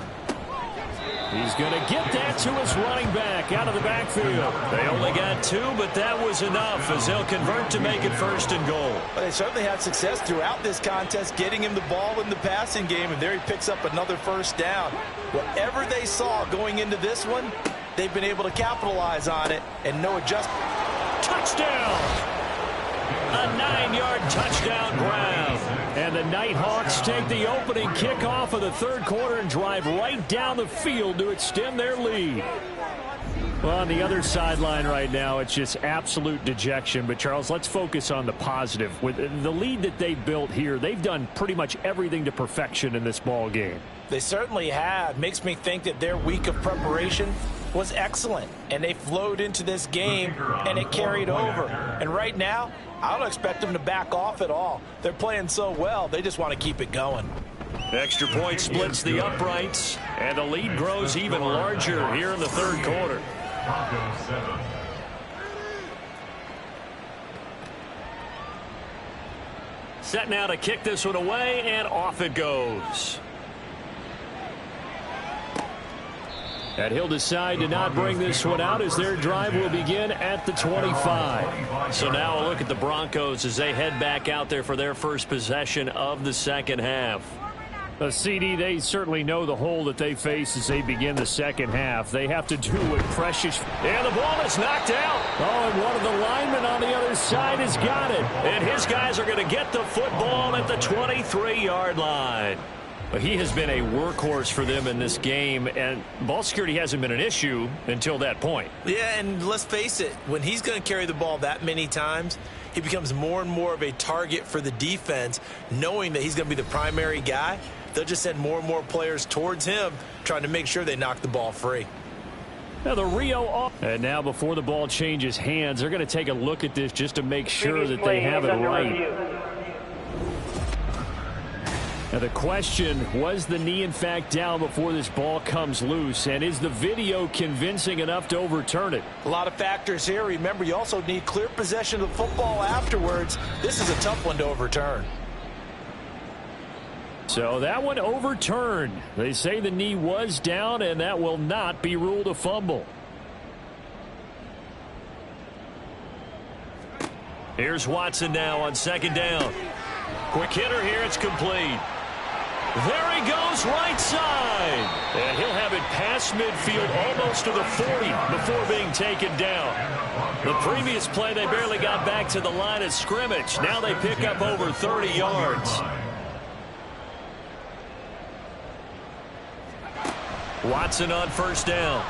Speaker 5: He's going to get that to his running back out of the backfield. They only got 2, but that was enough as they'll convert to make it 1st and goal.
Speaker 1: Well, they certainly had success throughout this contest, getting him the ball in the passing game, and there he picks up another first down. Whatever they saw going into this one, they've been able to capitalize on it, and no adjustment.
Speaker 5: Touchdown! A 9-yard touchdown grab. And the Nighthawks take the opening kickoff of the 3rd quarter and drive right down the field to extend their lead. Well, on the other sideline right now, it's just absolute dejection. But, Charles, let's focus on the positive. With the lead that they built here, they've done pretty much everything to perfection in this ball game.
Speaker 1: They certainly have. Makes me think that their week of preparation was excellent. And they flowed into this game, and it carried over. And right now, I don't expect them to back off at all. They're playing so well, they just want to keep it going.
Speaker 5: Extra point splits the uprights, and the lead grows even larger here in the 3rd quarter.
Speaker 4: Broncos 7.
Speaker 5: Set now to kick this one away, and off it goes. And he'll decide to not bring this one out as their drive will begin at the 25. So now a look at the Broncos as they head back out there for their first possession of the second half. CD, they certainly know the hole that they face as they begin the second half. They have to do what Precious... And the ball is knocked out. Oh, and one of the linemen on the other side has got it. And his guys are going to get the football at the 23-yard line. He has been a workhorse for them in this game, and ball security hasn't been an issue until that point.
Speaker 1: Yeah, and let's face it, when he's going to carry the ball that many times, he becomes more and more of a target for the defense, knowing that he's going to be the primary guy. They'll just send more and more players towards him, trying to make sure they knock the ball free.
Speaker 5: Now the Rio off. And now before the ball changes hands, they're going to take a look at this just to make sure that they have it right. Now the question, was the knee in fact down before this ball comes loose? And is the video convincing enough to overturn it?
Speaker 1: A lot of factors here. Remember, you also need clear possession of the football afterwards. This is a tough one to overturn.
Speaker 5: So that one overturned. They say the knee was down, and that will not be ruled a fumble. Here's Watson now on second down. Quick hitter here. It's complete. There he goes, right side. And he'll have it past midfield almost to the 40 before being taken down. The previous play, they barely got back to the line of scrimmage. Now they pick up over 30 yards. Watson on first down.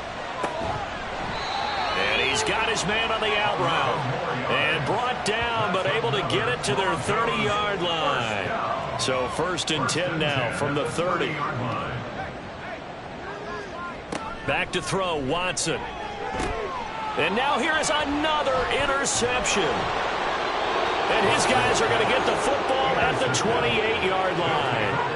Speaker 5: And he's got his man on the out route. And brought down, but able to get it to their 30-yard line. So 1st and 10 now from the 30. Back to throw, Watson. And now here is another interception. And his guys are going to get the football at the 28-yard line.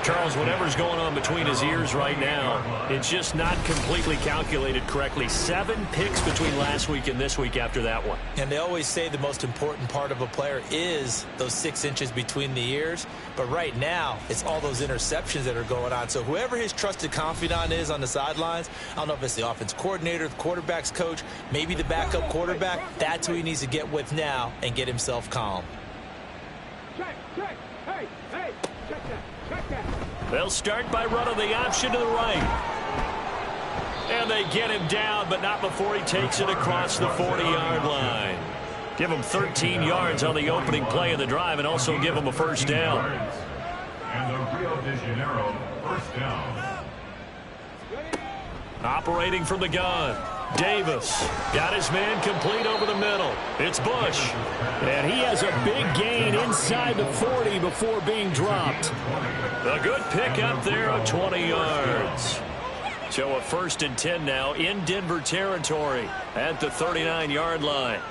Speaker 5: Charles, whatever's going on between his ears right now, it's just not completely calculated correctly. 7 picks between last week and this week after that one.
Speaker 1: And they always say the most important part of a player is those 6 inches between the ears. But right now, it's all those interceptions that are going on. So whoever his trusted confidant is on the sidelines, I don't know if it's the offense coordinator, the quarterback's coach, maybe the backup quarterback, that's who he needs to get with now and get himself calm.
Speaker 7: Check. Hey, check that.
Speaker 5: They'll start by running the option to the right. And they get him down, but not before he takes it across the 40-yard line. Give him 13 yards on the opening play of the drive and also give him a first down.
Speaker 4: And the Rio de Janeiro first down.
Speaker 5: Operating from the gun. Davis got his man complete over the middle. It's Bush. And he has a big gain inside the 40 before being dropped. A good pick up there of 20 yards. So a 1st and 10 now in Denver territory at the 39-yard line.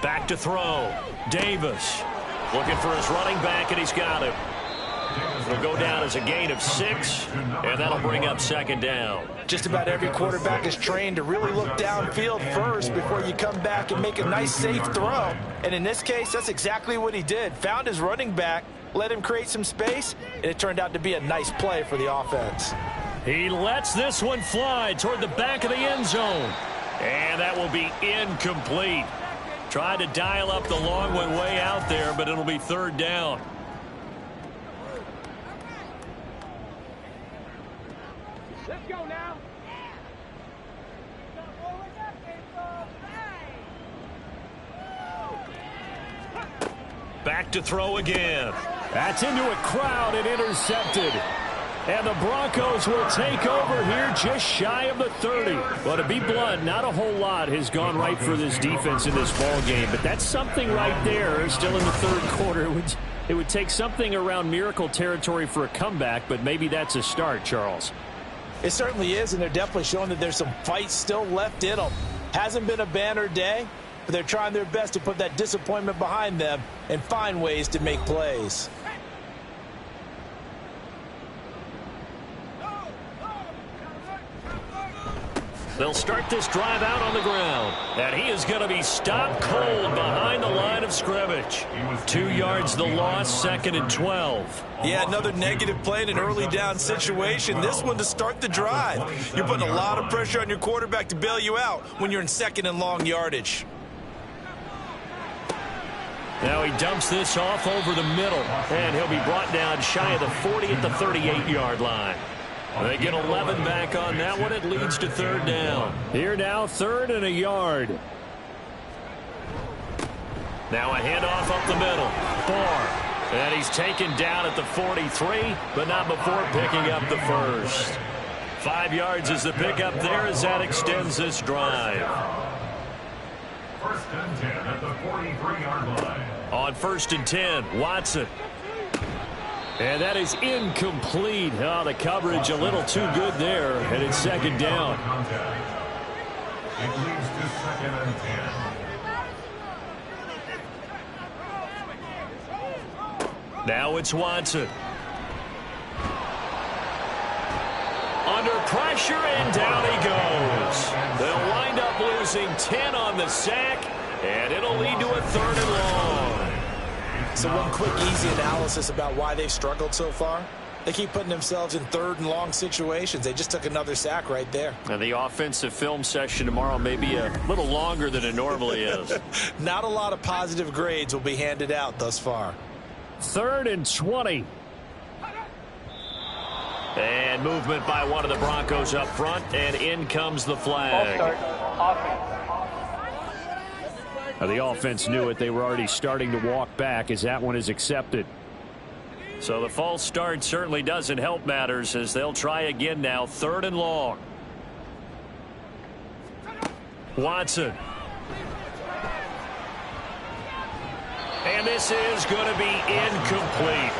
Speaker 5: Back to throw. Davis looking for his running back, and he's got him. It'll go down as a gain of 6, and that'll bring up 2nd down.
Speaker 3: Just about every quarterback is trained to really look downfield first before you come back and make a nice, safe throw. And in this case, that's exactly what he did. Found his running back, let him create some space, and it turned out to be a nice play for the offense.
Speaker 5: He lets this one fly toward the back of the end zone. And that will be incomplete. Tried to dial up the long one way out there, but it'll be 3rd down.
Speaker 7: Let's go now.
Speaker 5: Back to throw again. That's into a crowd and intercepted. And the Broncos will take over here just shy of the 30. Well, to be blunt, not a whole lot has gone right for this defense in this ball game, but that's something right there still in the 3rd quarter. It would take something around miracle territory for a comeback, but maybe that's a start, Charles.
Speaker 3: It certainly is, and they're definitely showing that there's some fight still left in them. Hasn't been a banner day, but they're trying their best to put that disappointment behind them and find ways to make plays.
Speaker 5: They'll start this drive out on the ground. And he is going to be stopped cold behind the line of scrimmage. 2 yards the loss, 2nd and 12.
Speaker 1: Yeah, another negative play in an early down situation. This one to start the drive. You're putting a lot of pressure on your quarterback to bail you out when you're in 2nd and long yardage.
Speaker 5: Now he dumps this off over the middle. And he'll be brought down shy of the 40 at the 38-yard line. They get 11 back on that one. It leads to 3rd down. Here now, 3rd and a yard. Now a handoff up the middle. Barr. And he's taken down at the 43, but not before picking up the 1st. 5 yards is the pickup there as that extends this drive.
Speaker 4: 1st and 10 at the 43-yard line.
Speaker 5: On 1st and 10, Watson. And that is incomplete. Oh, the coverage a little too good there, and it's 2nd down.
Speaker 4: It leads to 2nd and 10.
Speaker 5: Now it's Watson. Under pressure, and down he goes. They'll wind up losing 10 on the sack,
Speaker 2: And it'll lead to a 3rd and long.
Speaker 1: So one quick, easy analysis about why they've struggled so far. They keep putting themselves in 3rd and long situations. They just took another sack right there.
Speaker 2: And the offensive film session tomorrow may be a little longer than it normally is.
Speaker 1: Not a lot of positive grades will be handed out thus far.
Speaker 5: 3rd and 20.
Speaker 2: And movement by one of the Broncos up front, and in comes the flag.
Speaker 5: Now the offense knew it. They were already starting to walk back as that one is accepted.
Speaker 2: So the false start certainly doesn't help matters as they'll try again now. 3rd and long. Watson. And this is going to be incomplete.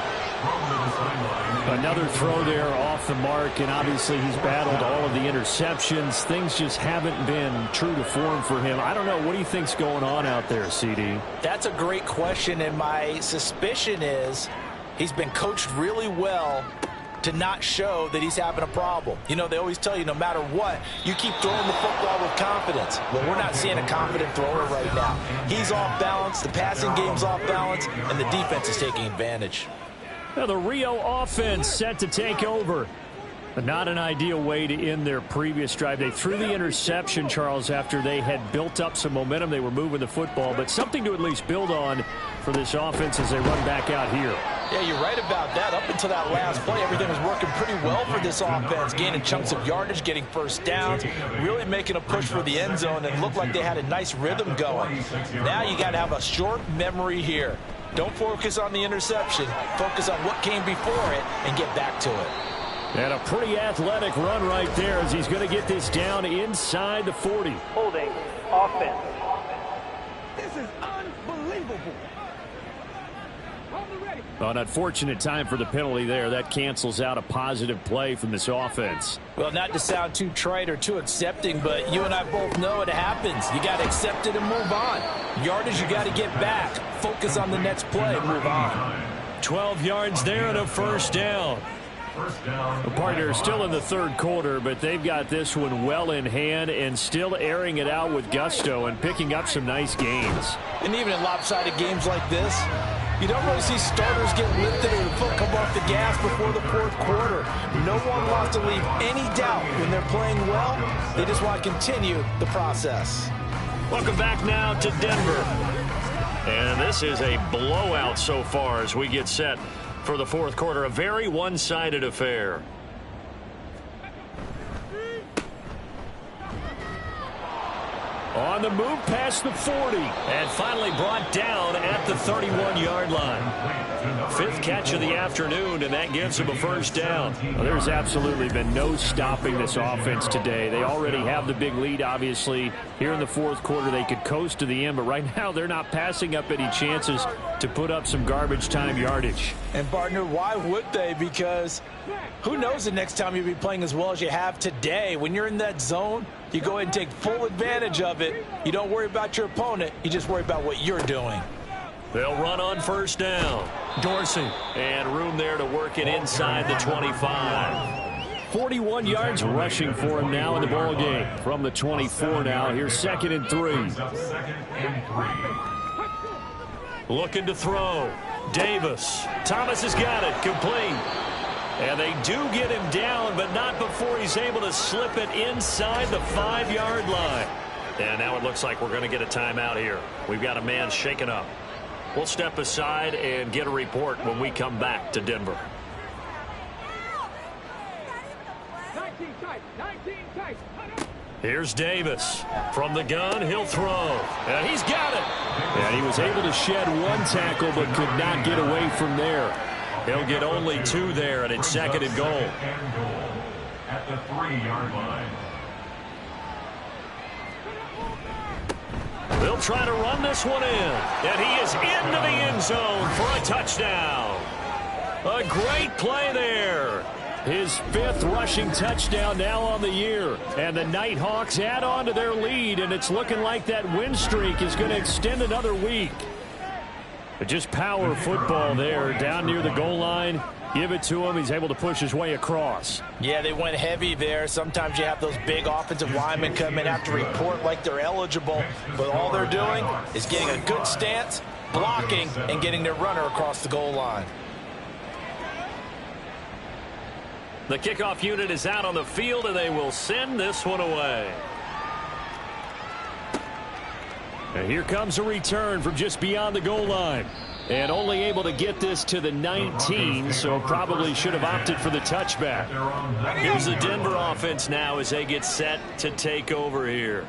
Speaker 5: Another throw there off the mark, and obviously he's battled all of the interceptions. Things just haven't been true to form for him. I don't know. What do you think's going on out there, CD?
Speaker 1: That's a great question, and my suspicion is he's been coached really well to not show that he's having a problem. You know, they always tell you no matter what, you keep throwing the football with confidence. Well, we're not seeing a confident thrower right now. He's off balance, the passing game's off balance, and the defense is taking advantage.
Speaker 5: Now the Rio offense set to take over. But not an ideal way to end their previous drive. They threw the interception, Charles, after they had built up some momentum. They were moving the football, but something to at least build on for this offense as they run back out here.
Speaker 1: Yeah, you're right about that. Up until that last play, everything was working pretty well for this offense, gaining chunks of yardage, getting first downs, really making a push for the end zone, and looked like they had a nice rhythm going. Now you got to have a short memory here. Don't focus on the interception. Focus on what came before it and get back to it.
Speaker 5: And a pretty athletic run right there as he's going to get this down inside the 40.
Speaker 7: Holding offense. This is unbelievable.
Speaker 5: An unfortunate time for the penalty there. That cancels out a positive play from this offense.
Speaker 1: Well, not to sound too trite or too accepting, but you and I both know it happens. You got to accept it and move on. Yardage, you got to get back. Focus on the next play. Move on.
Speaker 2: 12 yards there and a first down.
Speaker 5: The partner still in the 3rd quarter, but they've got this one well in hand and still airing it out with gusto and picking up some nice gains.
Speaker 1: And even in lopsided games like this, you don't really see starters get lifted or the foot come off the gas before the 4th quarter. No one wants to leave any doubt when they're playing well. They just want to continue the process.
Speaker 2: Welcome back now to Denver. And this is a blowout so far as we get set for the 4th quarter. A very one-sided affair.
Speaker 5: On the move past the 40.
Speaker 2: And finally brought down at the 31-yard line. 5th catch of the afternoon, and that gives him a first down.
Speaker 5: Well, there's absolutely been no stopping this offense today. They already have the big lead, obviously. Here in the 4th quarter, they could coast to the end, but right now they're not passing up any chances to put up some garbage time yardage.
Speaker 1: And, partner, why would they? Because who knows the next time you'll be playing as well as you have today. When you're in that zone, you go ahead and take full advantage of it. You don't worry about your opponent. You just worry about what you're doing.
Speaker 2: They'll run on first down. Dorsey. And room there to work it inside the 25.
Speaker 5: 41 yards rushing for him now in the ball game. From the 24 now. Here's 2nd and 3.
Speaker 2: Looking to throw. Davis. Thomas has got it. Complete. And they do get him down, but not before he's able to slip it inside the 5-yard line. And now it looks like we're going to get a timeout here. We've got a man shaken up. We'll step aside and get a report when we come back to Denver.
Speaker 7: 19 tight.
Speaker 2: Here's Davis. From the gun, he'll throw. And he's got it.
Speaker 5: And he was able to shed one tackle, but could not get away from there.
Speaker 2: He'll get only 2 there, and it's 2nd and goal.
Speaker 4: At the 3-yard line.
Speaker 2: They'll try to run this one in. And he is into the end zone for a touchdown. A great play there.
Speaker 5: His 5th rushing touchdown now on the year. And the Nighthawks add on to their lead, and it's looking like that win streak is going to extend another week. But just power football there down near the goal line. Give it to him. He's able to push his way across.
Speaker 3: Yeah, they went heavy there. Sometimes you have those big offensive linemen come in, have to report like they're eligible, but all they're doing is getting a good stance, blocking, and getting their runner across the goal line.
Speaker 2: The kickoff unit is out on the field, and they will send this one away.
Speaker 5: And here comes a return from just beyond the goal line. And only able to get this to the 19, so probably should have opted for the touchback.
Speaker 2: Here's the Denver offense now as they get set to take over here.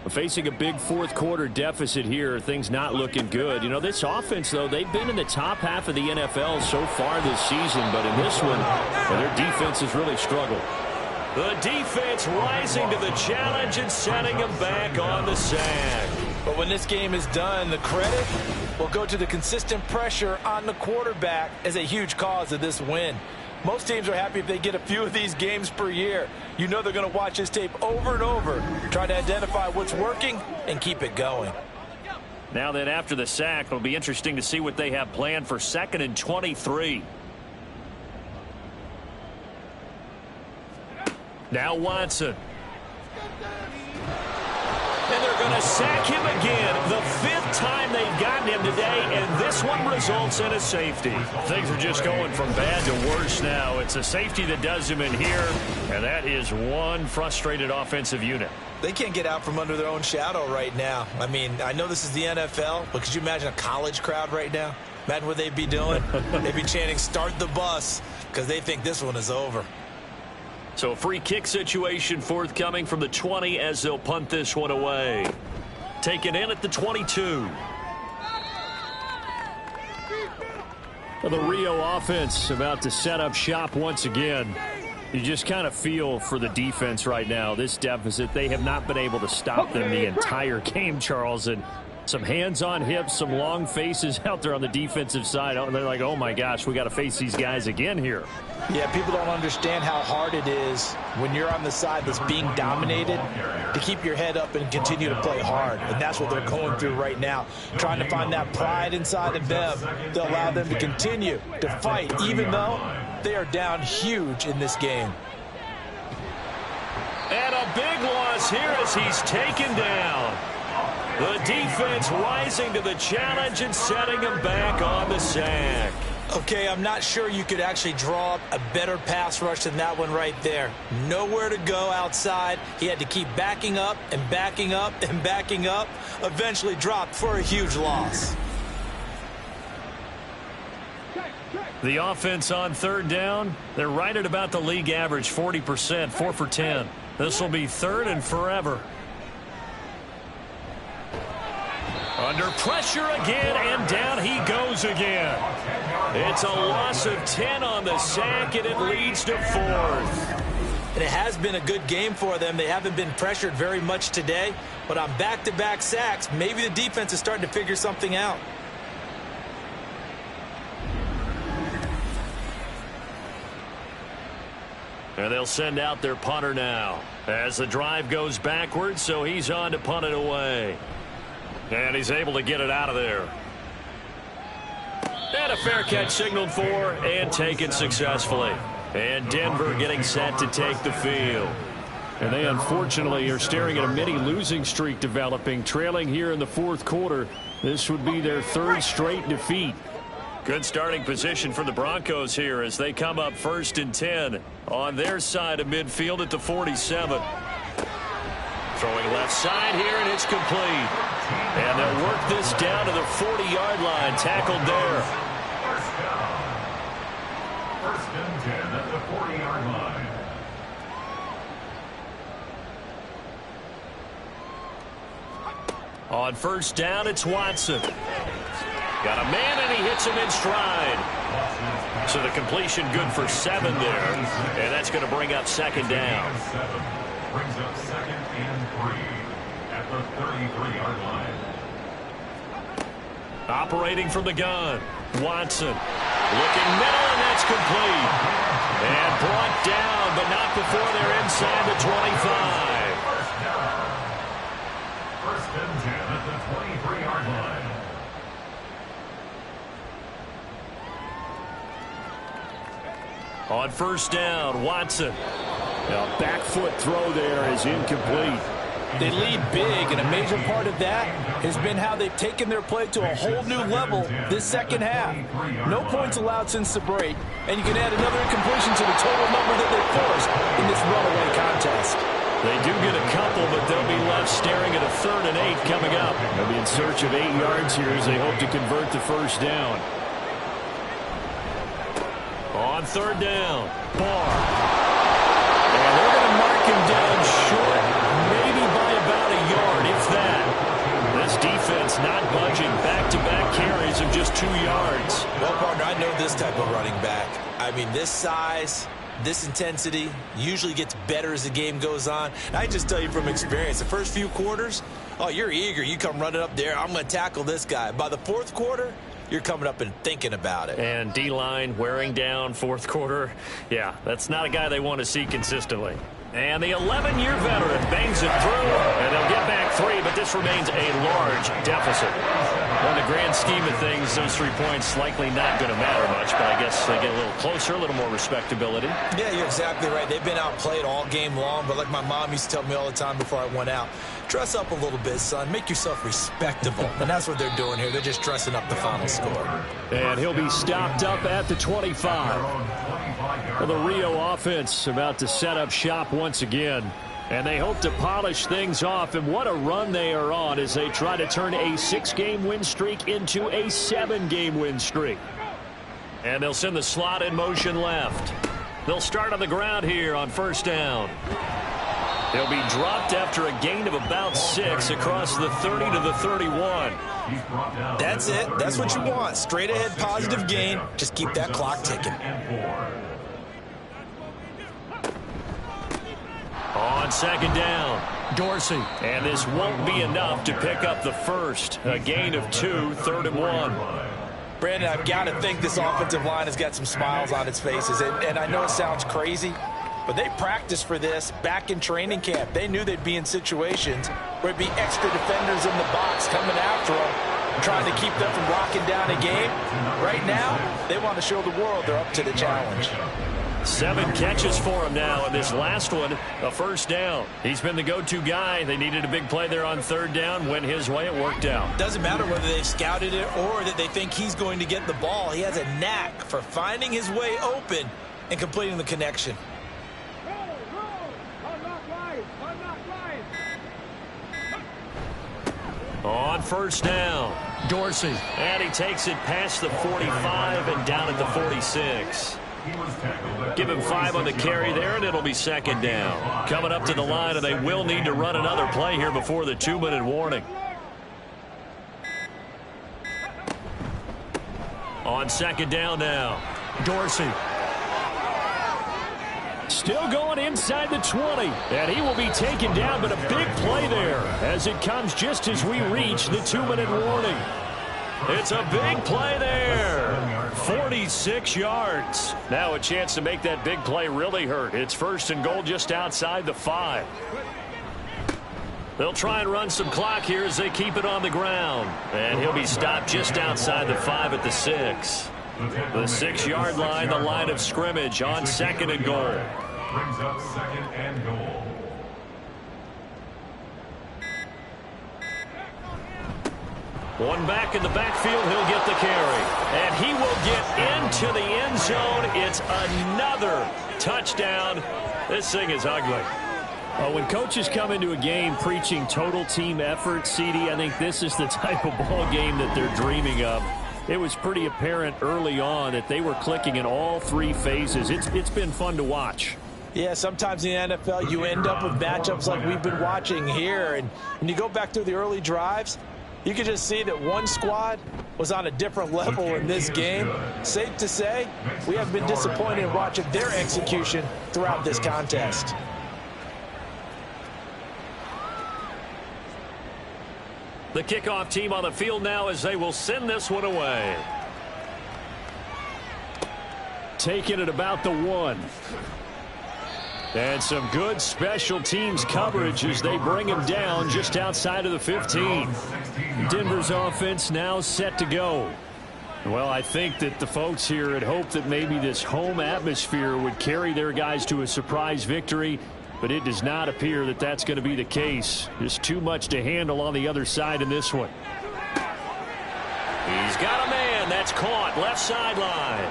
Speaker 5: Facing a big fourth-quarter deficit here, things not looking good. You know, this offense, though, they've been in the top half of the NFL so far this season, but in this one, well, their defense has really struggled.
Speaker 2: The defense rising to the challenge and setting them back on the sack.
Speaker 3: But when this game is done, the credit will go to the consistent pressure on the quarterback as a huge cause of this win. Most teams are happy if they get a few of these games per year. You know they're going to watch this tape over and over, try to identify what's working and keep it going.
Speaker 2: Now then, after the sack, it'll be interesting to see what they have planned for 2nd and 23. Now Watson. And they're going to sack him again. The 5th time they've gotten him today, and this one results in a safety.
Speaker 5: Things are just going from bad to worse now. It's a safety that does him in here, and that is one frustrated offensive unit.
Speaker 1: They can't get out from under their own shadow right now. I mean, I know this is the NFL, but could you imagine a college crowd right now? Imagine what they'd be doing. They'd be chanting, "Start the bus," because they think this one is over.
Speaker 2: So a free kick situation forthcoming from the 20 as they'll punt this one away. Taken in at the 22.
Speaker 5: Well, the Rio offense about to set up shop once again. You just kind of feel for the defense right now. This deficit, they have not been able to stop them the entire game, Charles. And some hands on hips, some long faces out there on the defensive side. They're like, oh, my gosh, we got to face these guys again here.
Speaker 3: Yeah, people don't understand how hard it is when you're on the side that's being dominated to keep your head up and continue to play hard. And that's what they're going through right now, trying to find that pride inside of them to allow them to continue to fight, even though they are down huge in this game.
Speaker 2: And a big loss here as he's taken down. The defense rising to the challenge and setting him back on the sack.
Speaker 1: Okay, I'm not sure you could actually draw up a better pass rush than that one right there. Nowhere to go outside. He had to keep backing up and backing up and backing up. Eventually dropped for a huge loss.
Speaker 5: The offense on 3rd down, they're right at about the league average, 40%, 4 for 10. This will be 3rd and forever. Under pressure again, and down he goes again. It's a loss of 10 on the sack, and it leads to 4th.
Speaker 1: And it has been a good game for them. They haven't been pressured very much today, but on back-to-back sacks, maybe the defense is starting to figure something out.
Speaker 2: And they'll send out their punter now as the drive goes backwards, so he's on to punt it away. And he's able to get it out of there. And a fair catch signaled for and taken successfully. And Denver getting set to take the field.
Speaker 5: And they unfortunately are staring at a mini losing streak developing, trailing here in the 4th quarter. This would be their 3rd straight defeat.
Speaker 2: Good starting position for the Broncos here as they come up 1st and 10 on their side of midfield at the 47. Throwing left side here, and it's complete. And they'll work this down to the 40-yard line, tackled there.
Speaker 4: First and 10 at the 40-yard line.
Speaker 2: On 1st down, it's Watson. Got a man, and he hits him in stride. So the completion good for 7 there. And that's going to bring up 2nd down.
Speaker 4: Brings up 2nd and 3 at the 33-yard line.
Speaker 2: Operating from the gun, Watson. Looking middle, and that's complete. And brought down, but not before they're inside the 25.
Speaker 4: First and 10 at the 23-yard line.
Speaker 5: On first down, Watson. A back foot throw there is incomplete.
Speaker 3: They lead big, and a major part of that has been how they've taken their play to a whole new level this second half. No points allowed since the break, and you can add another incompletion to the total number that they forced in this runaway contest.
Speaker 5: They do get a couple, but they'll be left staring at a 3rd and 8 coming up. They'll be in search of 8 yards here as they hope to convert the first down. On 3rd down, Barr. And they're going to mark him down short, maybe by about a yard, if that. This defense not budging. Back-to-back carries of just 2 yards.
Speaker 1: Well, partner, I know this type of running back. I mean, this size, this intensity usually gets better as the game goes on. I just tell you from experience, the first few quarters, oh, you're eager. You come running up there, I'm going to tackle this guy. By the 4th quarter, you're coming up and thinking about it.
Speaker 5: And D-line wearing down 4th quarter. Yeah, that's not a guy they want to see consistently. And the 11-year veteran bangs it through, and they'll get back 3, but this remains a large deficit. In the grand scheme of things, those 3 points likely not going to matter much, but I guess they get a little closer, a little more respectability.
Speaker 1: Yeah, you're exactly right. They've been outplayed all game long, but like my mom used to tell me all the time before I went out, dress up a little bit, son. Make yourself respectable. And that's what they're doing here. They're just dressing up the final score.
Speaker 5: And he'll be stopped up at the 25. Well, the Rio offense about to set up shop once again. And they hope to polish things off. And what a run they are on as they try to turn a 6-game win streak into a 7-game win streak. And they'll send the slot in motion left. They'll start on the ground here on first down. They'll be dropped after a gain of about 6 across the 30 to the 31.
Speaker 1: That's it. That's what you want. Straight ahead positive gain. Just keep that clock ticking.
Speaker 5: On second down, Dorsey. And this won't be enough to pick up the first. A gain of 2, 3rd and 1.
Speaker 1: Brandon, I've got to think this offensive line has got some smiles on its faces. And I know it sounds crazy, but they practiced for this back in training camp. They knew they'd be in situations where it'd be extra defenders in the box coming after them, trying to keep them from locking down a game. Right now, they want to show the world they're up to the challenge.
Speaker 5: 7 catches for him now, and this last one, a first down. He's been the go-to guy. They needed a big play there on 3rd down. Went his way, it worked out.
Speaker 1: Doesn't matter whether they've scouted it or that they think he's going to get the ball. He has a knack for finding his way open and completing the connection.
Speaker 5: On first down, Dorsey. And he takes it past the 45 and down at the 46. Give him 5 on the carry there, and it'll be second down. Coming up to the line, and they will need to run another play here before the 2-minute warning. On second down now, Dorsey. Still going inside the 20, and he will be taken down, but a big play there as it comes just as we reach the 2-minute warning. It's a big play there. 46 yards. Now a chance to make that big play really hurt. It's 1st and goal just outside the 5. They'll try and run some clock here as they keep it on the ground. And he'll be stopped just outside the 5 at the 6. The 6-yard line, the line of scrimmage on 2nd and goal.
Speaker 4: Brings up 2nd and goal.
Speaker 5: One back in the backfield, he'll get the carry. And he will get into the end zone. It's another touchdown. This thing is ugly. When coaches come into a game preaching total team effort, CD, I think this is the type of ball game that they're dreaming of. It was pretty apparent early on that they were clicking in all 3 phases. It's been fun to watch.
Speaker 1: Yeah, sometimes in the NFL you end up with matchups like we've been watching here. And when you go back through the early drives, you can just see that one squad was on a different level in this game. Safe to say, we have been disappointed in watching their execution throughout this contest.
Speaker 5: The kickoff team on the field now as they will send this one away. Taking it about the 1. And some good special teams coverage as they bring him down just outside of the 15. Denver's offense now set to go. Well, I think that the folks here had hoped that maybe this home atmosphere would carry their guys to a surprise victory, but it does not appear that that's going to be the case. Just too much to handle on the other side in this one. He's got a man. That's caught. Left sideline.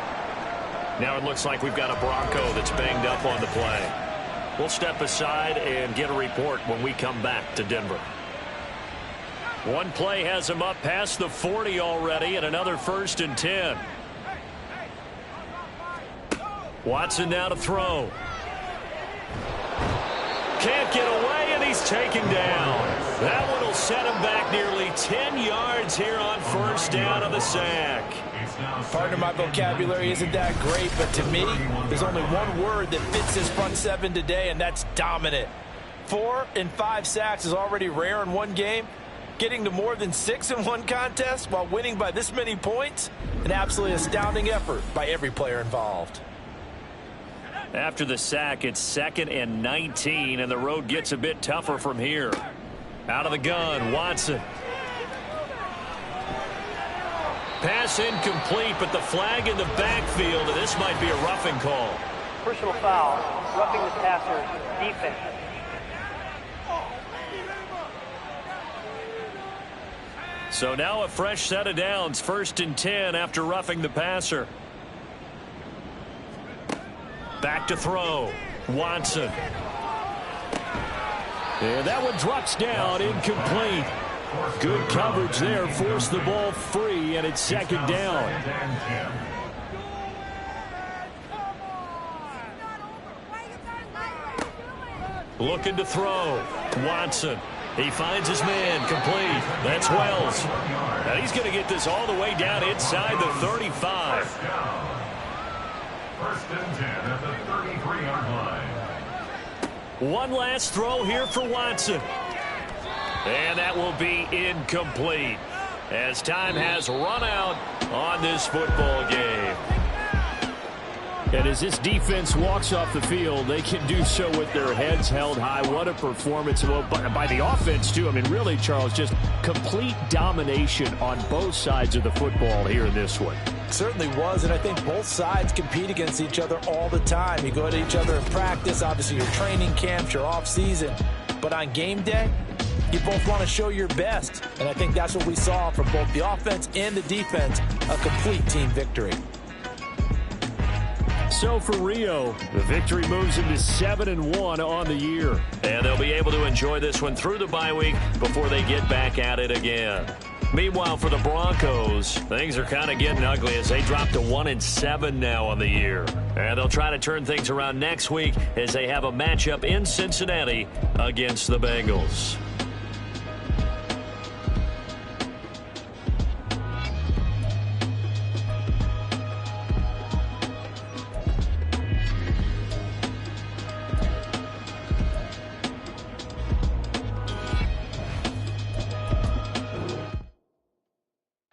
Speaker 5: Now it looks like we've got a Bronco that's banged up on the play. We'll step aside and get a report when we come back to Denver. One play has him up past the 40 already, and another 1st and 10. Watson now to throw. Can't get away, and he's taken down. That one will set him back nearly 10 yards here on 1st down of the sack.
Speaker 3: Pardon my vocabulary isn't that great, but to me, there's only one word that fits this front seven today, and that's dominant. 4 and 5 sacks is already rare in one game. Getting to more than 6 in one contest while winning by this many points, an absolutely astounding effort by every player involved.
Speaker 5: After the sack, it's 2nd and 19, and the road gets a bit tougher from here. Out of the gun, Watson. Pass incomplete, but the flag in the backfield, and this might be a roughing call.
Speaker 8: Personal foul, roughing the passer, defense.
Speaker 5: So now a fresh set of downs, 1st and 10 after roughing the passer. Back to throw. Watson. And that one drops down, incomplete. Good coverage there, forced the ball free, and it's 2nd down. Looking to throw. Watson. He finds his man, complete. That's Wells. And he's going to get this all the way down inside the 35.
Speaker 4: 1st and 10 at the 33-yard line.
Speaker 5: One last throw here for Watson. And that will be incomplete as time has run out on this football game. And as this defense walks off the field, they can do so with their heads held high. What a performance by the offense, too. I mean, really, Charles, just complete domination on both sides of the football here in this one.
Speaker 3: Certainly was, and I think both sides compete against each other all the time. You go to each other in practice, obviously your training camps, your off season, but on game day, you both want to show your best, and I think that's what we saw from both the offense and the defense, a complete team victory.
Speaker 5: So for Rio, the victory moves them to 7-1 on the year. And they'll be able to enjoy this one through the bye week before they get back at it again. Meanwhile, for the Broncos, things are kind of getting ugly as they drop to 1-7 now on the year. And they'll try to turn things around next week as they have a matchup in Cincinnati against the Bengals.